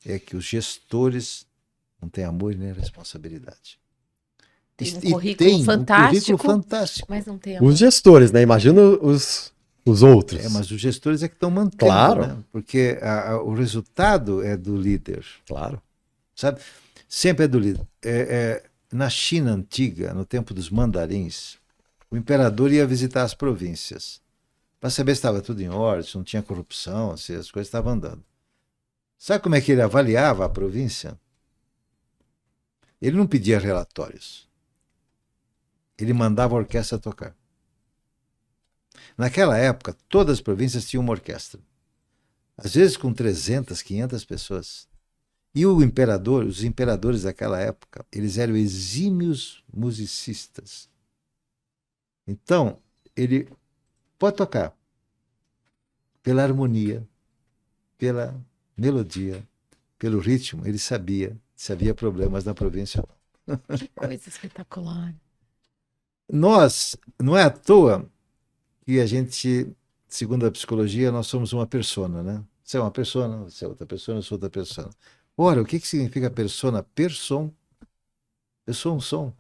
é que os gestores não têm amor nem responsabilidade. Tem um E currículo tem um fantástico, currículo fantástico. mas não tem amor. Os gestores, né? Imagina os outros. Mas os gestores é que estão mantendo, Claro. né? Porque o resultado é do líder, Claro. sabe? Sempre é do líder. Na China antiga, no tempo dos mandarins, o imperador ia visitar as províncias para saber se estava tudo em ordem, se não tinha corrupção, se as coisas estavam andando. Sabe como é que ele avaliava a província? Ele não pedia relatórios. Ele mandava a orquestra tocar. Naquela época, todas as províncias tinham uma orquestra. Às vezes com 300, 500 pessoas. E o imperador, os imperadores daquela época, eles eram exímios musicistas. Então, ele pode tocar pela harmonia, pela melodia, pelo ritmo. Ele sabia se havia problemas na província. Que coisa espetacular. Nós, não é à toa que a gente, segundo a psicologia, nós somos uma persona, né? Você é uma persona, você é outra persona, eu sou outra persona. Ora, o que significa persona? Person. Eu sou um som,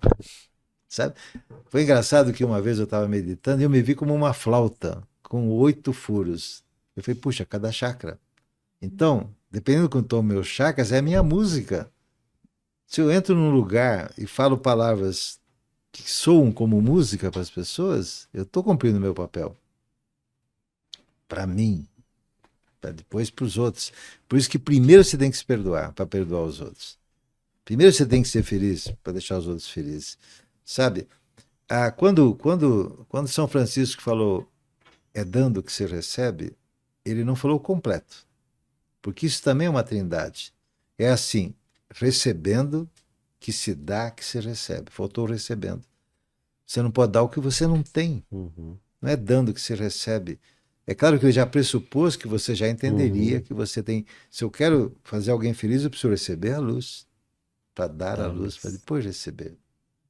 sabe? Foi engraçado que uma vez eu estava meditando e eu me vi como uma flauta com 8 furos. Eu falei, puxa, cada chakra. Então, dependendo do que eu tomo meus chakras, é a minha música. Se eu entro num lugar e falo palavras que soam como música para as pessoas, eu estou cumprindo o meu papel. Para mim, para depois para os outros. Por isso que primeiro você tem que se perdoar, para perdoar os outros. Primeiro você tem que ser feliz, para deixar os outros felizes. Sabe? Quando São Francisco falou, é dando que se recebe, ele não falou completo. Porque isso também é uma trindade. É assim, recebendo que se dá, que se recebe. Faltou recebendo. Você não pode dar o que você não tem. Uhum. Não é dando que se recebe. É claro que ele já pressupôs que você já entenderia que você tem... Se eu quero fazer alguém feliz, eu preciso receber a luz. Para dar a luz, para depois receber.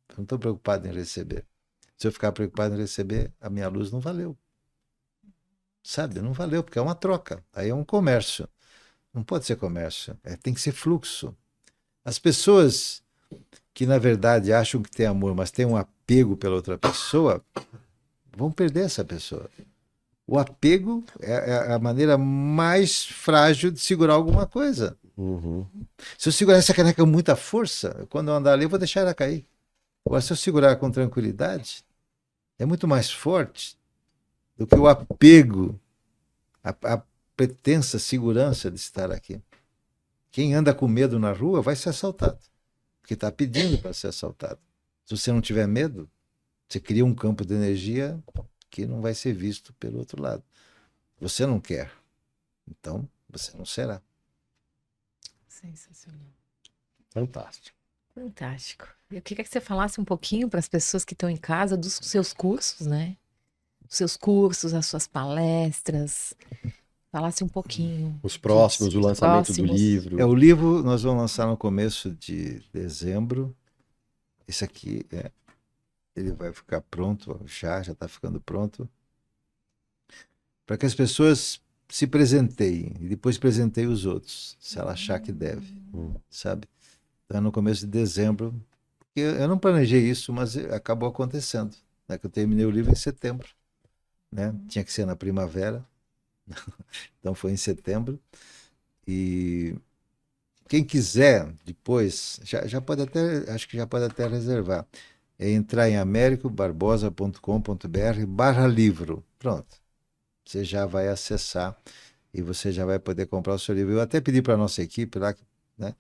Eu não estou preocupado em receber. Se eu ficar preocupado em receber, a minha luz não valeu. Sabe? Não valeu, porque é uma troca. Aí é um comércio. Não pode ser comércio. Tem que ser fluxo. As pessoas que, na verdade, acham que têm amor, mas têm um apego pela outra pessoa, vão perder essa pessoa. O apego é a maneira mais frágil de segurar alguma coisa. Uhum. Se eu segurar essa caneca com muita força, quando eu andar ali, eu vou deixar ela cair. Agora, se eu segurar com tranquilidade, é muito mais forte do que o apego, a pretensa segurança de estar aqui. Quem anda com medo na rua vai ser assaltado, porque está pedindo para ser assaltado. Se você não tiver medo, você cria um campo de energia que não vai ser visto pelo outro lado. Você não quer, então você não será. Sensacional. Fantástico. Fantástico. Eu queria que você falasse um pouquinho para as pessoas que estão em casa dos seus cursos, né? Os seus cursos, as suas palestras. Falasse um pouquinho. Os próximos, o lançamento do próximos. livro. O livro nós vamos lançar no começo de dezembro. Esse aqui, ele vai ficar pronto, já está ficando pronto. Para que as pessoas se presenteiem e depois presenteiem os outros, se ela achar que deve, sabe? Então, no começo de dezembro, eu não planejei isso, mas acabou acontecendo, né? Que eu terminei o livro em setembro, né? Tinha que ser na primavera, então foi em setembro. E quem quiser depois, já pode até, acho que já pode até reservar, é entrar em americobarbosa.com.br/livro. Pronto. Você já vai acessar e você já vai poder comprar o seu livro. Eu até pedi para a nossa equipe lá, né,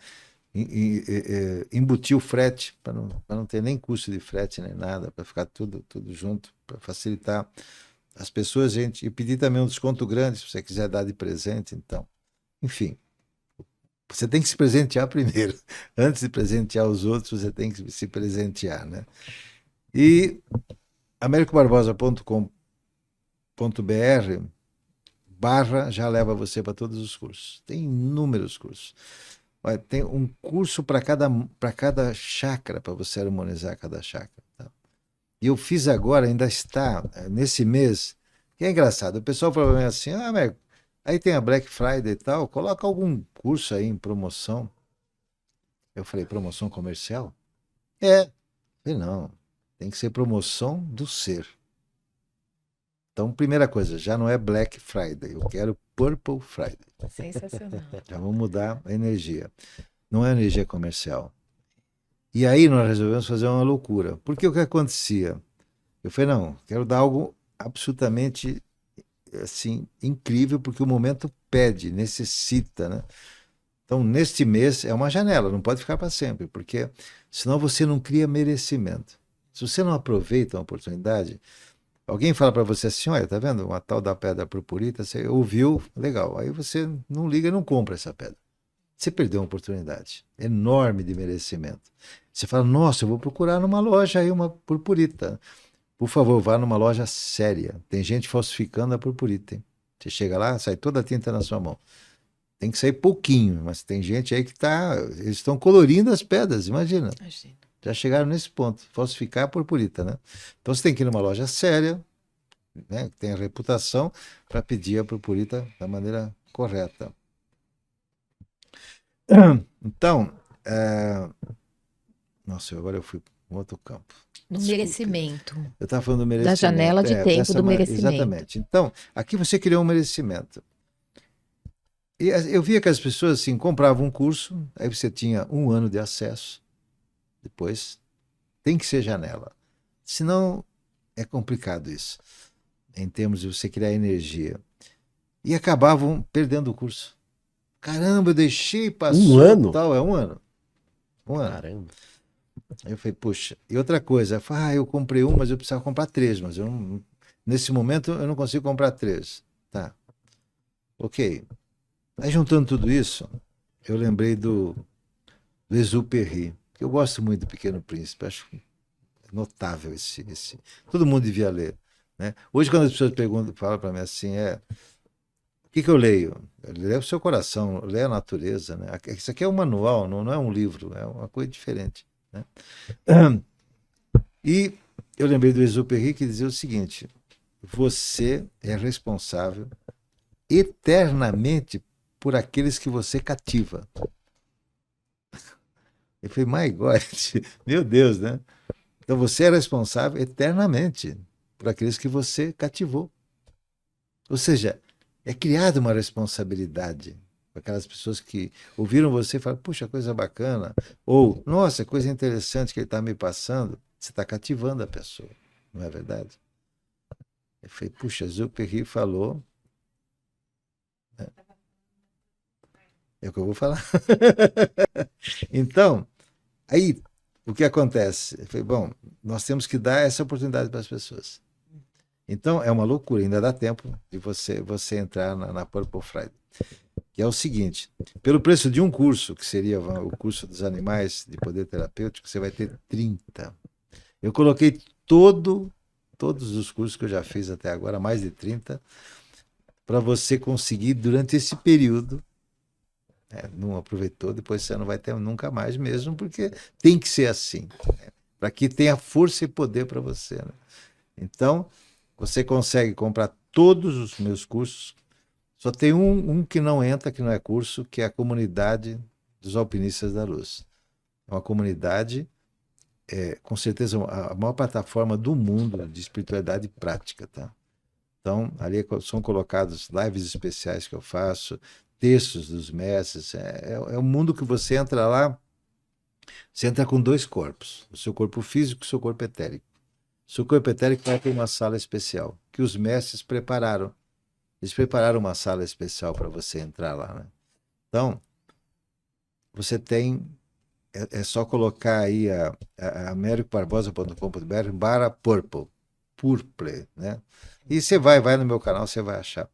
embutir o frete, para não ter nem custo de frete, nem nada, para ficar tudo junto, para facilitar as pessoas, gente. E pedir também um desconto grande, se você quiser dar de presente, então. Enfim, você tem que se presentear primeiro. Antes de presentear os outros, você tem que se presentear, né? E americobarbosa.com.br / já leva você para todos os cursos. Tem inúmeros cursos. Tem um curso para cada chakra, para você harmonizar cada chakra. Tá? E eu fiz agora, ainda está, nesse mês, que é engraçado. O pessoal fala pra mim assim, mas aí tem a Black Friday e tal, coloca algum curso aí em promoção. Eu falei, promoção comercial? É. Eu falei, não, tem que ser promoção do ser. Então, primeira coisa, já não é Black Friday, eu quero Purple Friday. Sensacional. Já vamos mudar a energia. Não é energia comercial. E aí nós resolvemos fazer uma loucura. Porque o que acontecia? Eu falei, não, quero dar algo absolutamente assim, incrível, porque o momento pede, necessita, né? Então, neste mês é uma janela, não pode ficar para sempre, porque senão você não cria merecimento. Se você não aproveita uma oportunidade, alguém fala para você assim, olha, tá vendo uma tal da pedra purpurita, você ouviu, legal, aí você não liga e não compra essa pedra. Você perdeu uma oportunidade enorme de merecimento. Você fala, nossa, eu vou procurar numa loja aí uma purpurita. Por favor, vá numa loja séria. Tem gente falsificando a purpurita, hein? Você chega lá, sai toda a tinta na sua mão. Tem que sair pouquinho, mas tem gente aí que tá. Eles estão colorindo as pedras, imagina. Imagina. Já chegaram nesse ponto, falsificar a purpurita, né? Então você tem que ir numa loja séria, né, que tenha reputação, para pedir a purpurita da maneira correta. Então, nossa, agora eu fui para um outro campo. No Desculpe. merecimento. Eu estava falando do merecimento. Da janela de tempo do merecimento. Exatamente. Então, aqui você criou um merecimento. E eu via que as pessoas assim, compravam um curso, aí você tinha 1 ano de acesso, depois tem que ser janela. Senão é complicado isso, em termos de você criar energia. E acabavam perdendo o curso. Caramba, eu deixei, passou. 1 ano? Tal, é 1 ano. 1 ano. Caramba. Aí eu falei, puxa. E outra coisa, eu falei, eu comprei um, mas eu precisava comprar 3, mas eu não, nesse momento eu não consigo comprar 3. Tá. Ok. Aí juntando tudo isso, eu lembrei do Exupéry, que eu gosto muito do Pequeno Príncipe, acho notável esse. Todo mundo devia ler. Né? Hoje, quando as pessoas perguntam, falam para mim assim, o que eu leio? Eu leio o seu coração, eu leio a natureza. Né? Isso aqui é um manual, não é um livro, é uma coisa diferente. Né? E eu lembrei do Exupéry que dizia o seguinte, você é responsável eternamente por aqueles que você cativa. Eu falei, my God, meu Deus, né? Então você é responsável eternamente por aqueles que você cativou. Ou seja, é criada uma responsabilidade para aquelas pessoas que ouviram você e falaram, puxa, coisa bacana. Ou, nossa, coisa interessante que ele está me passando. Você está cativando a pessoa, não é verdade? Eu falei, puxa, Exupéry falou. É o que eu vou falar. Então, aí, o que acontece? Eu falei, bom, nós temos que dar essa oportunidade para as pessoas. Então, é uma loucura, ainda dá tempo de você entrar na Purple Friday. Que é o seguinte, pelo preço de um curso, que seria o curso dos animais de poder terapêutico, você vai ter 30. Eu coloquei todos os cursos que eu já fiz até agora, mais de 30, para você conseguir, durante esse período, não aproveitou, depois você não vai ter nunca mais mesmo, porque tem que ser assim, né? Para que tenha força e poder para você. Né? Então, você consegue comprar todos os meus cursos, só tem um que não entra, que não é curso, que é a comunidade dos alpinistas da luz. É uma comunidade, com certeza, a maior plataforma do mundo de espiritualidade prática. Tá? Então, ali são colocados lives especiais que eu faço, textos dos mestres, é um mundo que você entra lá, você entra com 2 corpos, o seu corpo físico e o seu corpo etérico. O seu corpo etérico vai ter uma sala especial, que os mestres prepararam. Eles prepararam uma sala especial para você entrar lá. Né? Então, você tem, só colocar aí a americobarbosa.com.br/purple, purple, né? E você vai no meu canal, você vai achar.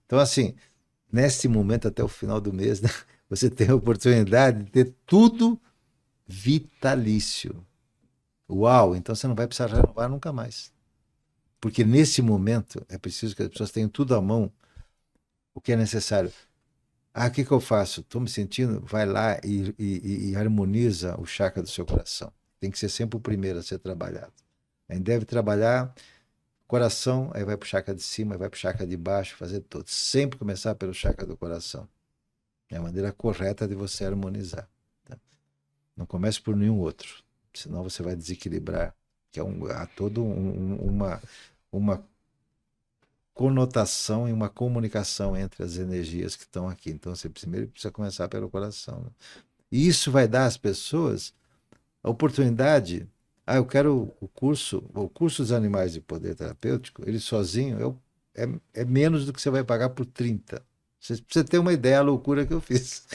Então, assim, nesse momento, até o final do mês, né, você tem a oportunidade de ter tudo vitalício. Uau! Então você não vai precisar renovar nunca mais. Porque nesse momento é preciso que as pessoas tenham tudo à mão, o que é necessário. O que eu faço? Estou me sentindo? Vai lá e harmoniza o chakra do seu coração. Tem que ser sempre o primeiro a ser trabalhado. A gente deve trabalhar coração, aí vai para o chakra de cima, aí vai para o chakra de baixo, fazer tudo. Sempre começar pelo chakra do coração. É a maneira correta de você harmonizar. Tá? Não comece por nenhum outro, senão você vai desequilibrar. Que há toda uma conotação e uma comunicação entre as energias que estão aqui. Então você primeiro precisa começar pelo coração. Né? E isso vai dar às pessoas a oportunidade. Eu quero o curso dos animais de poder terapêutico, ele sozinho é menos do que você vai pagar por 30. Você precisa ter uma ideia da loucura que eu fiz.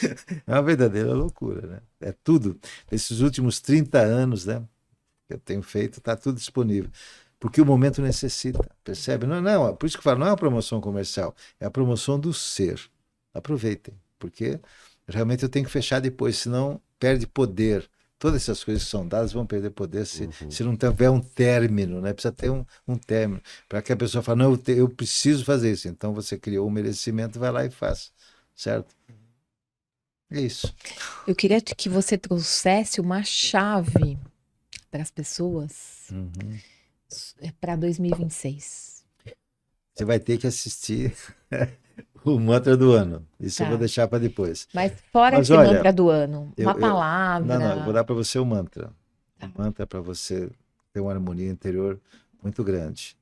É uma verdadeira loucura, né? É tudo. Esses últimos 30 anos, né, que eu tenho feito, está tudo disponível. Porque o momento necessita, percebe? Não, por isso que eu falo, não é uma promoção comercial, é a promoção do ser. Aproveitem, porque realmente eu tenho que fechar depois, senão perde poder. Todas essas coisas que são dadas vão perder poder se não tiver um término, né? Precisa ter um término, para que a pessoa fale, não, eu preciso fazer isso. Então você criou um merecimento, vai lá e faz, certo? É isso. Eu queria que você trouxesse uma chave para as pessoas para 2026. Você vai ter que assistir o mantra do ano. Isso eu vou deixar para depois. Mas fora esse mantra do ano, uma palavra. Não, eu vou dar para você o mantra. O mantra é para você ter uma harmonia interior muito grande.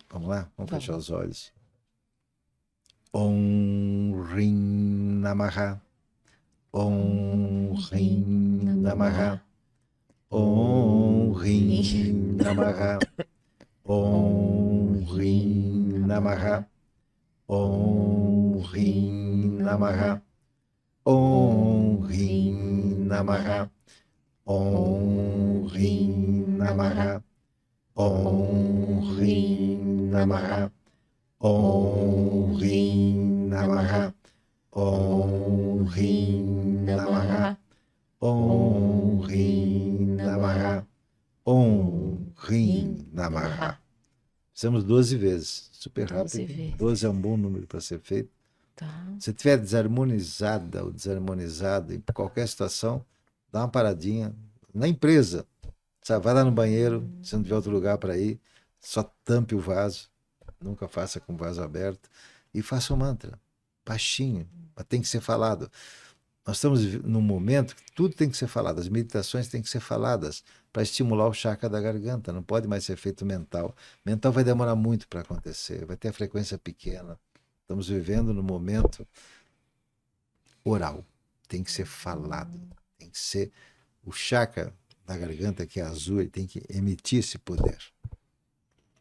Vamos lá? Vamos fechar os olhos. Om Rim Namaha. Om Rim Namaha. Om Rim Namaha. Om Rim Namaha. Om Rim Namaha. Om Rim Namaha. Om Rim Namaha. Om Rim Namaha. Om Rim Namaha. Om Rim Namaha. Om Rim Namaha. Om Rim Namaha. Fizemos 12 vezes, super rápido. 12 é um bom número para ser feito. Se estiver desarmonizada ou desarmonizado em qualquer situação, dá uma paradinha. Na empresa, sabe, vai lá no banheiro, se não tiver outro lugar para ir, só tampe o vaso, nunca faça com o vaso aberto, e faça o mantra, baixinho, mas tem que ser falado. Nós estamos num momento que tudo tem que ser falado, as meditações têm que ser faladas para estimular o chakra da garganta, não pode mais ser feito mental. Mental vai demorar muito para acontecer, vai ter a frequência pequena. Estamos vivendo no momento oral, tem que ser falado, tem que ser o chakra da garganta, que é azul, ele tem que emitir esse poder.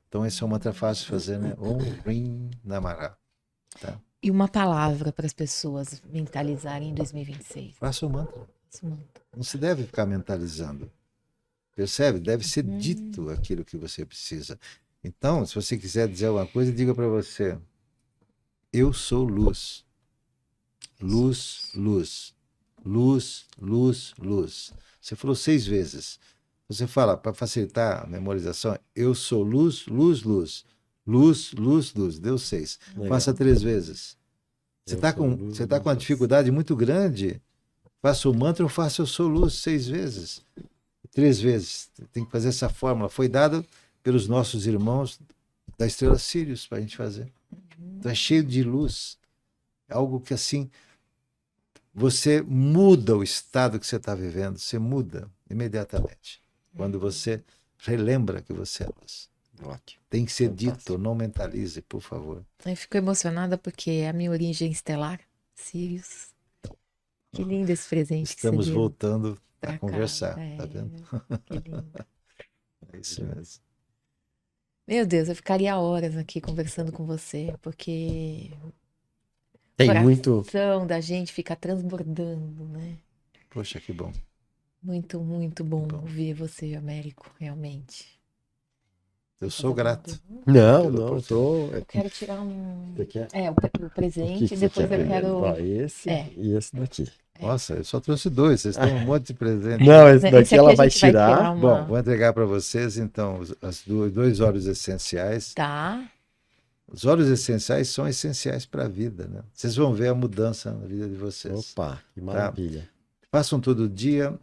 Então esse é um mantra fácil de fazer, né? Om Rim Namaha. Tá? E uma palavra para as pessoas mentalizarem em 2026. Faça o mantra. Não se deve ficar mentalizando. Percebe? Deve ser dito aquilo que você precisa. Então, se você quiser dizer alguma coisa, diga para você: eu sou luz. Luz, luz. Luz, luz, luz. Você falou 6 vezes. Você fala, para facilitar a memorização, eu sou luz, luz, luz. Luz, luz, luz. Deu 6. Faça 3 vezes. Você está com uma dificuldade muito grande. Faça o mantra ou faça eu sou luz 6 vezes. 3 vezes. Tem que fazer essa fórmula. Foi dada pelos nossos irmãos da estrela Sírius para a gente fazer. Então é cheio de luz. É algo que assim, você muda o estado que você está vivendo. Você muda imediatamente. Quando você relembra que você é luz. Ótimo. Tem que ser dito, não mentalize, por favor. Eu fico emocionada porque é a minha origem estelar, Sírius. Que lindo esse presente. Estamos que você voltando deu a conversar, cá. tá vendo? Que lindo. É isso mesmo. Meu Deus, eu ficaria horas aqui conversando com você, porque Tem o muito. coração da gente fica transbordando, né? Poxa, que bom. Muito, muito bom ouvir você, Américo, realmente. Eu sou grato. Não, Eu quero tirar um. Você quer? O presente, depois eu quero. Ó, esse e esse daqui. Nossa, eu só trouxe 2, vocês têm um monte de presente. Não, esse daqui Esse aqui ela a vai gente vai tirar. tirar uma- Bom, vou entregar para vocês, então, as 2 óleos essenciais. Tá. Os óleos essenciais são essenciais para a vida, né? Vocês vão ver a mudança na vida de vocês. Opa, que maravilha. Façam todo dia,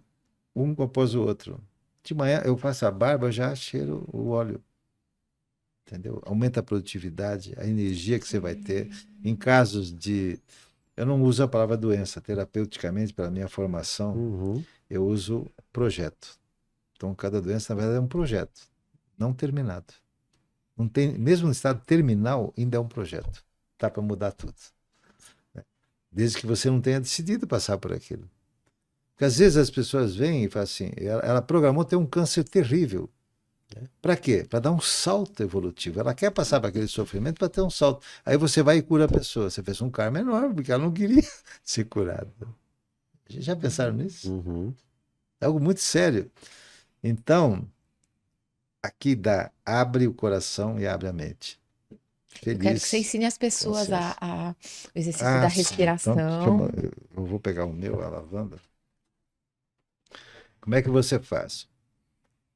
um após o outro. De manhã eu faço a barba, eu já cheiro o óleo. Entendeu? Aumenta a produtividade, a energia que você vai ter. Em casos de. Eu não uso a palavra doença, terapeuticamente, pela minha formação, Uhum. eu uso projeto. Então, cada doença, na verdade, é um projeto, não terminado. Não tem, mesmo no estado terminal, ainda é um projeto. Dá para mudar tudo. Né? Desde que você não tenha decidido passar por aquilo. Porque às vezes as pessoas vêm e falam assim, ela programou ter um câncer terrível. Para quê? Para dar um salto evolutivo. Ela quer passar por aquele sofrimento para ter um salto. Aí você vai e cura a pessoa. Você fez um karma enorme, porque ela não queria ser curada. Já pensaram nisso? Uhum. É algo muito sério. Então, aqui dá, abre o coração e abre a mente. Eu quero que você Feliz. ensine as pessoas Consciência. o exercício da Sim. Então, respiração. eu vou pegar o meu, a lavanda. Como é que você faz?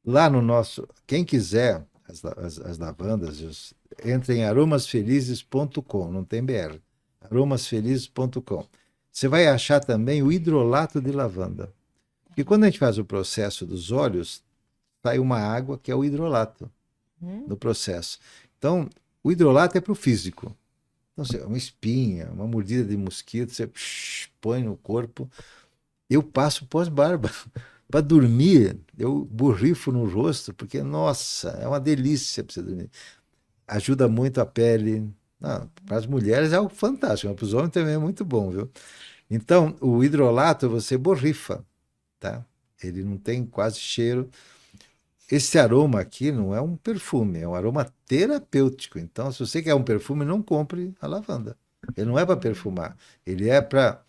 Lá no nosso, quem quiser as lavandas, entre em aromasfelizes.com, não tem BR. aromasfelizes.com. Você vai achar também o hidrolato de lavanda. Porque quando a gente faz o processo dos óleos, sai uma água que é o hidrolato no processo. Então, o hidrolato é para o físico. Então, uma espinha, uma mordida de mosquito, você põe no corpo. Eu passo pós-barba. Para dormir, eu borrifo no rosto, porque, nossa, é uma delícia para você dormir. Ajuda muito a pele. Para as mulheres é algo fantástico, mas para os homens também é muito bom, viu? Então, o hidrolato você borrifa, tá? Ele não tem quase cheiro. Esse aroma aqui não é um perfume, é um aroma terapêutico. Então, se você quer um perfume, não compre a lavanda. Ele não é para perfumar, ele é para.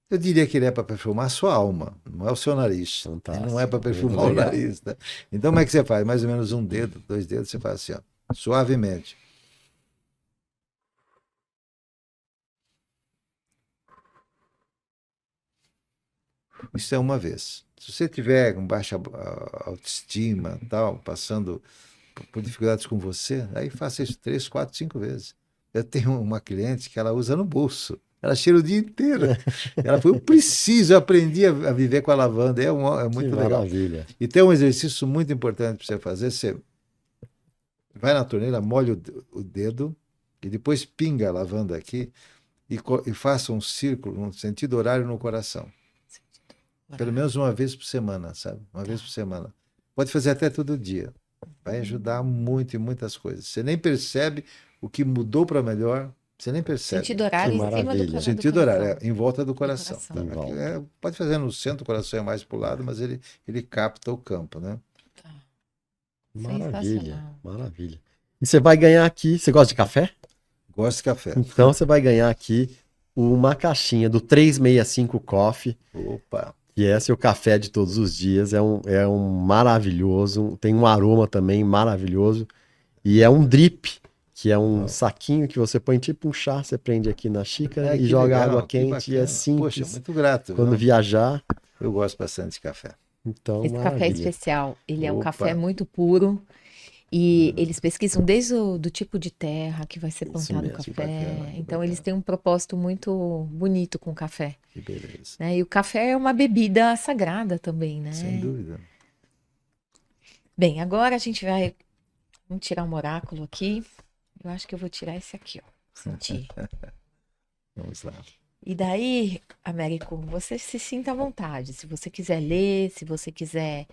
Eu diria que ele é para perfumar a sua alma, não é o seu nariz. Fantástico. Ele não é para perfumar o Legal. nariz. Tá? Então, como é que você faz? Mais ou menos um dedo, 2 dedos, você faz assim, ó, suavemente. Isso é uma vez. Se você tiver com baixa autoestima, tal, passando por dificuldades com você, aí faça isso 3, 4, 5 vezes. Eu tenho uma cliente que ela usa no bolso. Ela cheira o dia inteiro. Ela foi, eu preciso, eu aprendi a viver com a lavanda. É muito Que legal. maravilha. E tem um exercício muito importante para você fazer. Você vai na torneira, molha o dedo e depois pinga a lavanda aqui e faça um círculo, no sentido horário no coração. Pelo menos uma vez por semana, sabe? Uma vez por semana. Pode fazer até todo dia. Vai ajudar muito em muitas coisas. Você nem percebe o que mudou para melhor. Você nem percebe. Sentido horário Que em cima do maravilha. coração. Sentido horário, em volta do coração. coração. Tá? Em volta. Aqui pode fazer no centro, o coração é mais para o lado, mas ele capta o campo, né? Tá. Maravilha. Sensacional. Maravilha. E você vai ganhar aqui. Você gosta de café? Gosto de café. Então você vai ganhar aqui uma caixinha do 365 Coffee. Opa! E é seu café de todos os dias. É um maravilhoso. Tem um aroma também maravilhoso. E é um drip, que é um saquinho que você põe tipo um chá. Você prende aqui na xícara e Que joga legal, água que quente. E é bacana. simples. Poxa, muito grato. Quando viu? viajar. Eu gosto bastante de café. Então, Esse café é maravilha. especial. Ele é um Opa. café muito puro. E eles pesquisam desde do tipo de terra que vai ser Isso plantado o mesmo, café. bacana, Então, bacana. eles têm um propósito muito bonito com o café. Que beleza. Né? E o café é uma bebida sagrada também, né? Sem dúvida. Bem, agora a gente vai. Vamos tirar um oráculo aqui. Eu acho que eu vou tirar esse aqui, ó. Sentir. Vamos lá. E daí, Américo, você se sinta à vontade. Se você quiser ler, se você quiser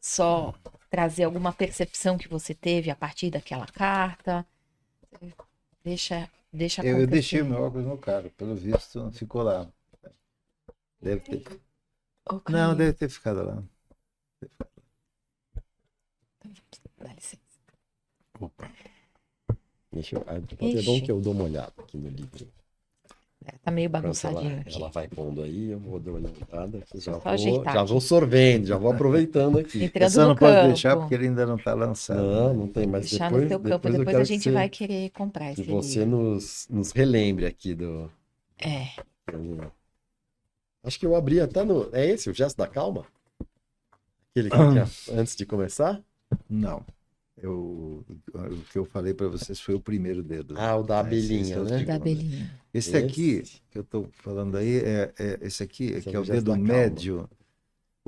só trazer alguma percepção que você teve a partir daquela carta, deixa Eu acontecer. deixei o meu óculos no carro, pelo visto ficou lá. Deve ter. Ô, Não, Caio, deve ter ficado lá. dá licença. Opa. Deixa eu. Pode ser bom que eu dou uma olhada aqui no livro. Tá meio Enquanto bagunçadinho aqui. ela vai pondo aí, eu vou dar uma olhada aqui. Só ajeitar Já aqui. vou sorvendo, já vou aproveitando aqui. Entrando Só no não pode campo. deixar porque ele ainda não está lançado. Não, né? não tem, mas Deixar depois, no teu campo. eu Depois quero a que gente você, vai querer comprar que esse você livro. nos relembre aqui do. É. Acho que eu abri até no. É esse, o Gesto da Calma? Aquele que tinha antes de começar? Não. O que eu falei para vocês foi o primeiro dedo. Ah, o da Esse abelhinha, é o né? segundo. Da abelhinha. Esse aqui que eu estou falando aí, esse aqui, Esse que é é o o gesto dedo da calma. médio.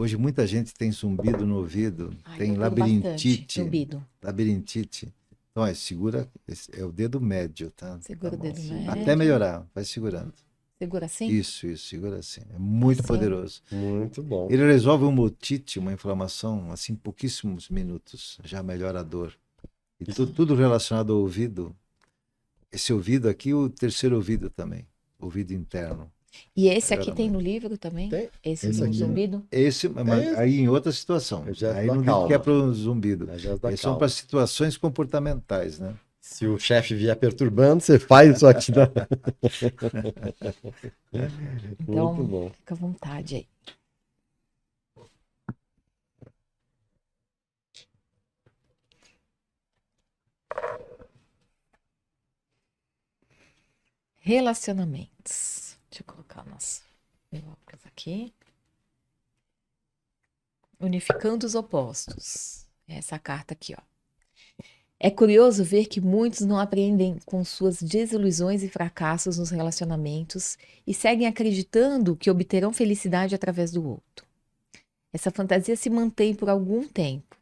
Hoje muita gente tem zumbido no ouvido, Ai, tem eu tenho bastante labirintite. zumbido. Labirintite. Então, segura, é o dedo médio, tá? Segura o Da mão. dedo médio. Até melhorar, vai segurando. Segura assim? Isso, segura assim. É muito Assim. poderoso. Muito bom. Ele resolve uma otite, uma inflamação, assim, em pouquíssimos minutos, já melhora a dor. E tudo relacionado ao ouvido. Esse ouvido aqui, o terceiro ouvido também, ouvido interno. E esse aqui Melhora tem muito. no livro também? Tem. Esse Esse do aqui. zumbido? Esse, mas aí em outra situação. É gesto Aí da não digo que é calma. para o zumbido. É gesto da Eles são calma. para situações comportamentais, né? Se o chefe vier perturbando, você faz isso aqui. Então, Muito bom. fica à vontade aí. Relacionamentos. Deixa eu colocar o nosso meu óculos aqui. Unificando os opostos. Essa carta aqui, ó. É curioso ver que muitos não aprendem com suas desilusões e fracassos nos relacionamentos e seguem acreditando que obterão felicidade através do outro. Essa fantasia se mantém por algum tempo,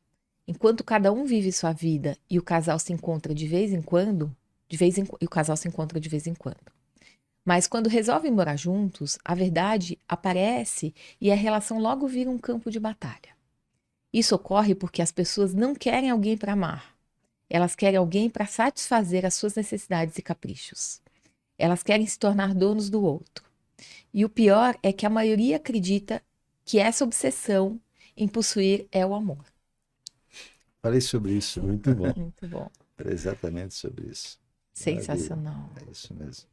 enquanto cada um vive sua vida e o casal se encontra de vez em quando, e o casal se encontra de vez em quando. Mas quando resolvem morar juntos, a verdade aparece e a relação logo vira um campo de batalha. Isso ocorre porque as pessoas não querem alguém para amar. Elas querem alguém para satisfazer as suas necessidades e caprichos. Elas querem se tornar donos do outro. E o pior é que a maioria acredita que essa obsessão em possuir é o amor. Falei sobre isso. Muito bom. Muito bom. Falei exatamente sobre isso. Sensacional. É isso mesmo.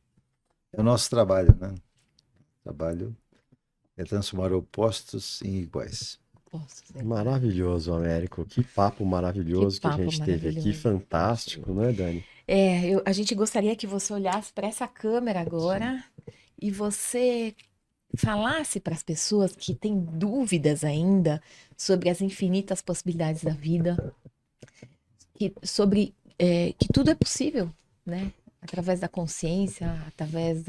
É o nosso trabalho, né? O trabalho é transformar opostos em iguais. Posso dizer. Maravilhoso, Américo. Que papo maravilhoso que a papo gente teve aqui. maravilhoso. Fantástico, né, Dani? A gente gostaria que você olhasse para essa câmera agora e você falasse para as pessoas que têm dúvidas ainda sobre as infinitas possibilidades da vida, sobre que tudo é possível, né? Através da consciência, através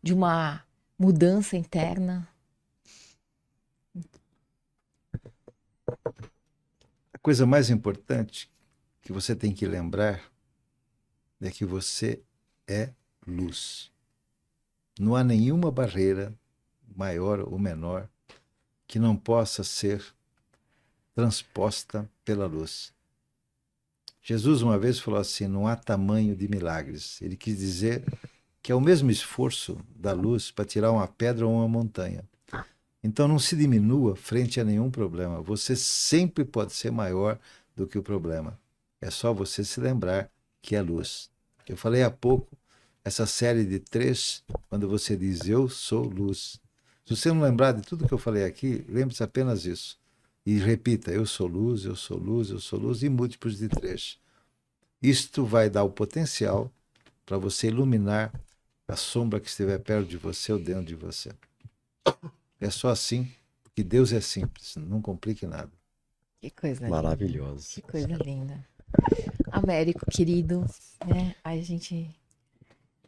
de uma mudança interna. A coisa mais importante que você tem que lembrar é que você é luz. Não há nenhuma barreira, maior ou menor, que não possa ser transposta pela luz. Jesus uma vez falou assim, não há tamanho de milagres. Ele quis dizer que é o mesmo esforço da luz para tirar uma pedra ou uma montanha. Então não se diminua frente a nenhum problema. Você sempre pode ser maior do que o problema. É só você se lembrar que é luz. Eu falei há pouco, essa série de 3, quando você diz eu sou luz. Se você não lembrar de tudo que eu falei aqui, lembre-se apenas isso. E repita, eu sou luz, eu sou luz, eu sou luz, em múltiplos de 3. Isto vai dar o potencial para você iluminar a sombra que estiver perto de você ou dentro de você. É só assim, porque Deus é simples, não complique nada. Que coisa Maravilhoso. linda. Que coisa linda. Américo, querido, né? A gente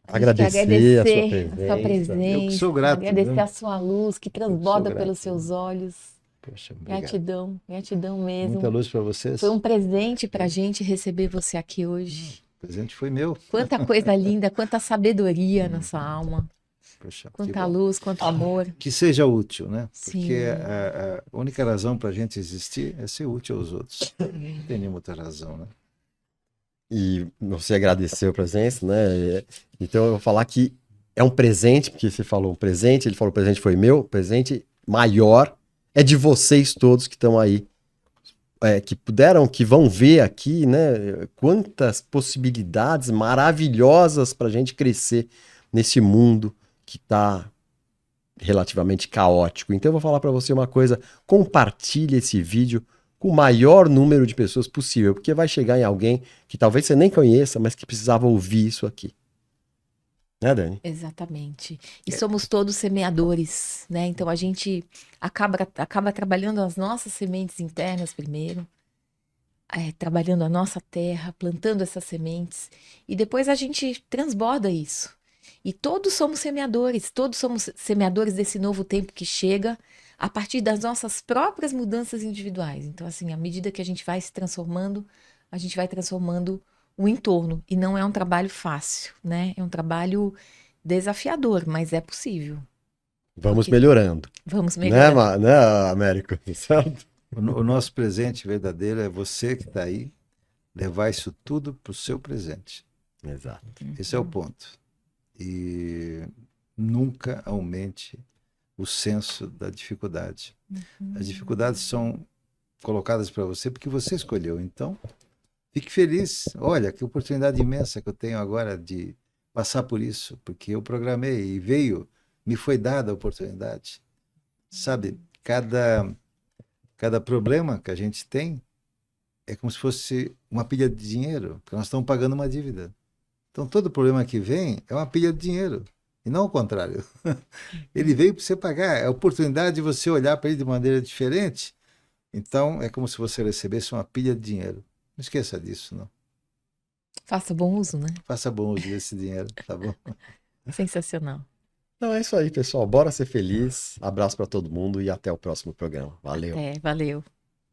Agradecer quer a sua a sua presença, Eu que sou grato, agradecer viu? a sua luz que transborda grato, pelos seus olhos. Poxa, obrigado. Gratidão, gratidão mesmo. Muita luz para vocês. Foi um presente pra gente receber você aqui hoje. O presente foi meu. Quanta coisa linda, quanta sabedoria na sua alma, Poxa, que quanta bom. luz, quanto amor. Que seja útil, né? Sim. Porque a única razão para a gente existir é ser útil aos outros. Não tem nenhuma outra razão, né? E você agradeceu a presença, né? Então eu vou falar que é um presente, porque você falou um presente, ele falou o presente foi meu, o presente maior é de vocês todos que estão aí, que puderam, que vão ver aqui, né? Quantas possibilidades maravilhosas para a gente crescer nesse mundo que está relativamente caótico. Então eu vou falar para você uma coisa, compartilhe esse vídeo com o maior número de pessoas possível, porque vai chegar em alguém que talvez você nem conheça, mas que precisava ouvir isso aqui. Né, Dani? Exatamente. E somos todos semeadores, né? Então a gente acaba trabalhando as nossas sementes internas primeiro, trabalhando a nossa terra, plantando essas sementes, e depois a gente transborda isso. E todos somos semeadores desse novo tempo que chega, a partir das nossas próprias mudanças individuais. Então, assim, à medida que a gente vai se transformando, a gente vai transformando o entorno. E não é um trabalho fácil, né? É um trabalho desafiador, mas é possível. Vamos Porque melhorando. vamos Né, melhorando. né, Américo? Certo? O nosso presente verdadeiro é você que está aí, levar isso tudo para o seu presente. Exato. Esse é o ponto. E nunca aumente o senso da dificuldade. As dificuldades são colocadas para você porque você escolheu. Então, fique feliz. Olha, que oportunidade imensa que eu tenho agora de passar por isso, porque eu programei e veio, me foi dada a oportunidade. Sabe, cada problema que a gente tem é como se fosse uma pilha de dinheiro, porque nós estamos pagando uma dívida. Então, todo problema que vem é uma pilha de dinheiro, e não o contrário. Ele veio para você pagar, é a oportunidade de você olhar para ele de maneira diferente. Então, é como se você recebesse uma pilha de dinheiro. Não esqueça disso, não. Faça bom uso, né? Faça bom uso desse dinheiro, tá bom? Sensacional. Então é isso aí, pessoal. Bora ser feliz. Abraço para todo mundo e até o próximo programa. Valeu. Até, valeu.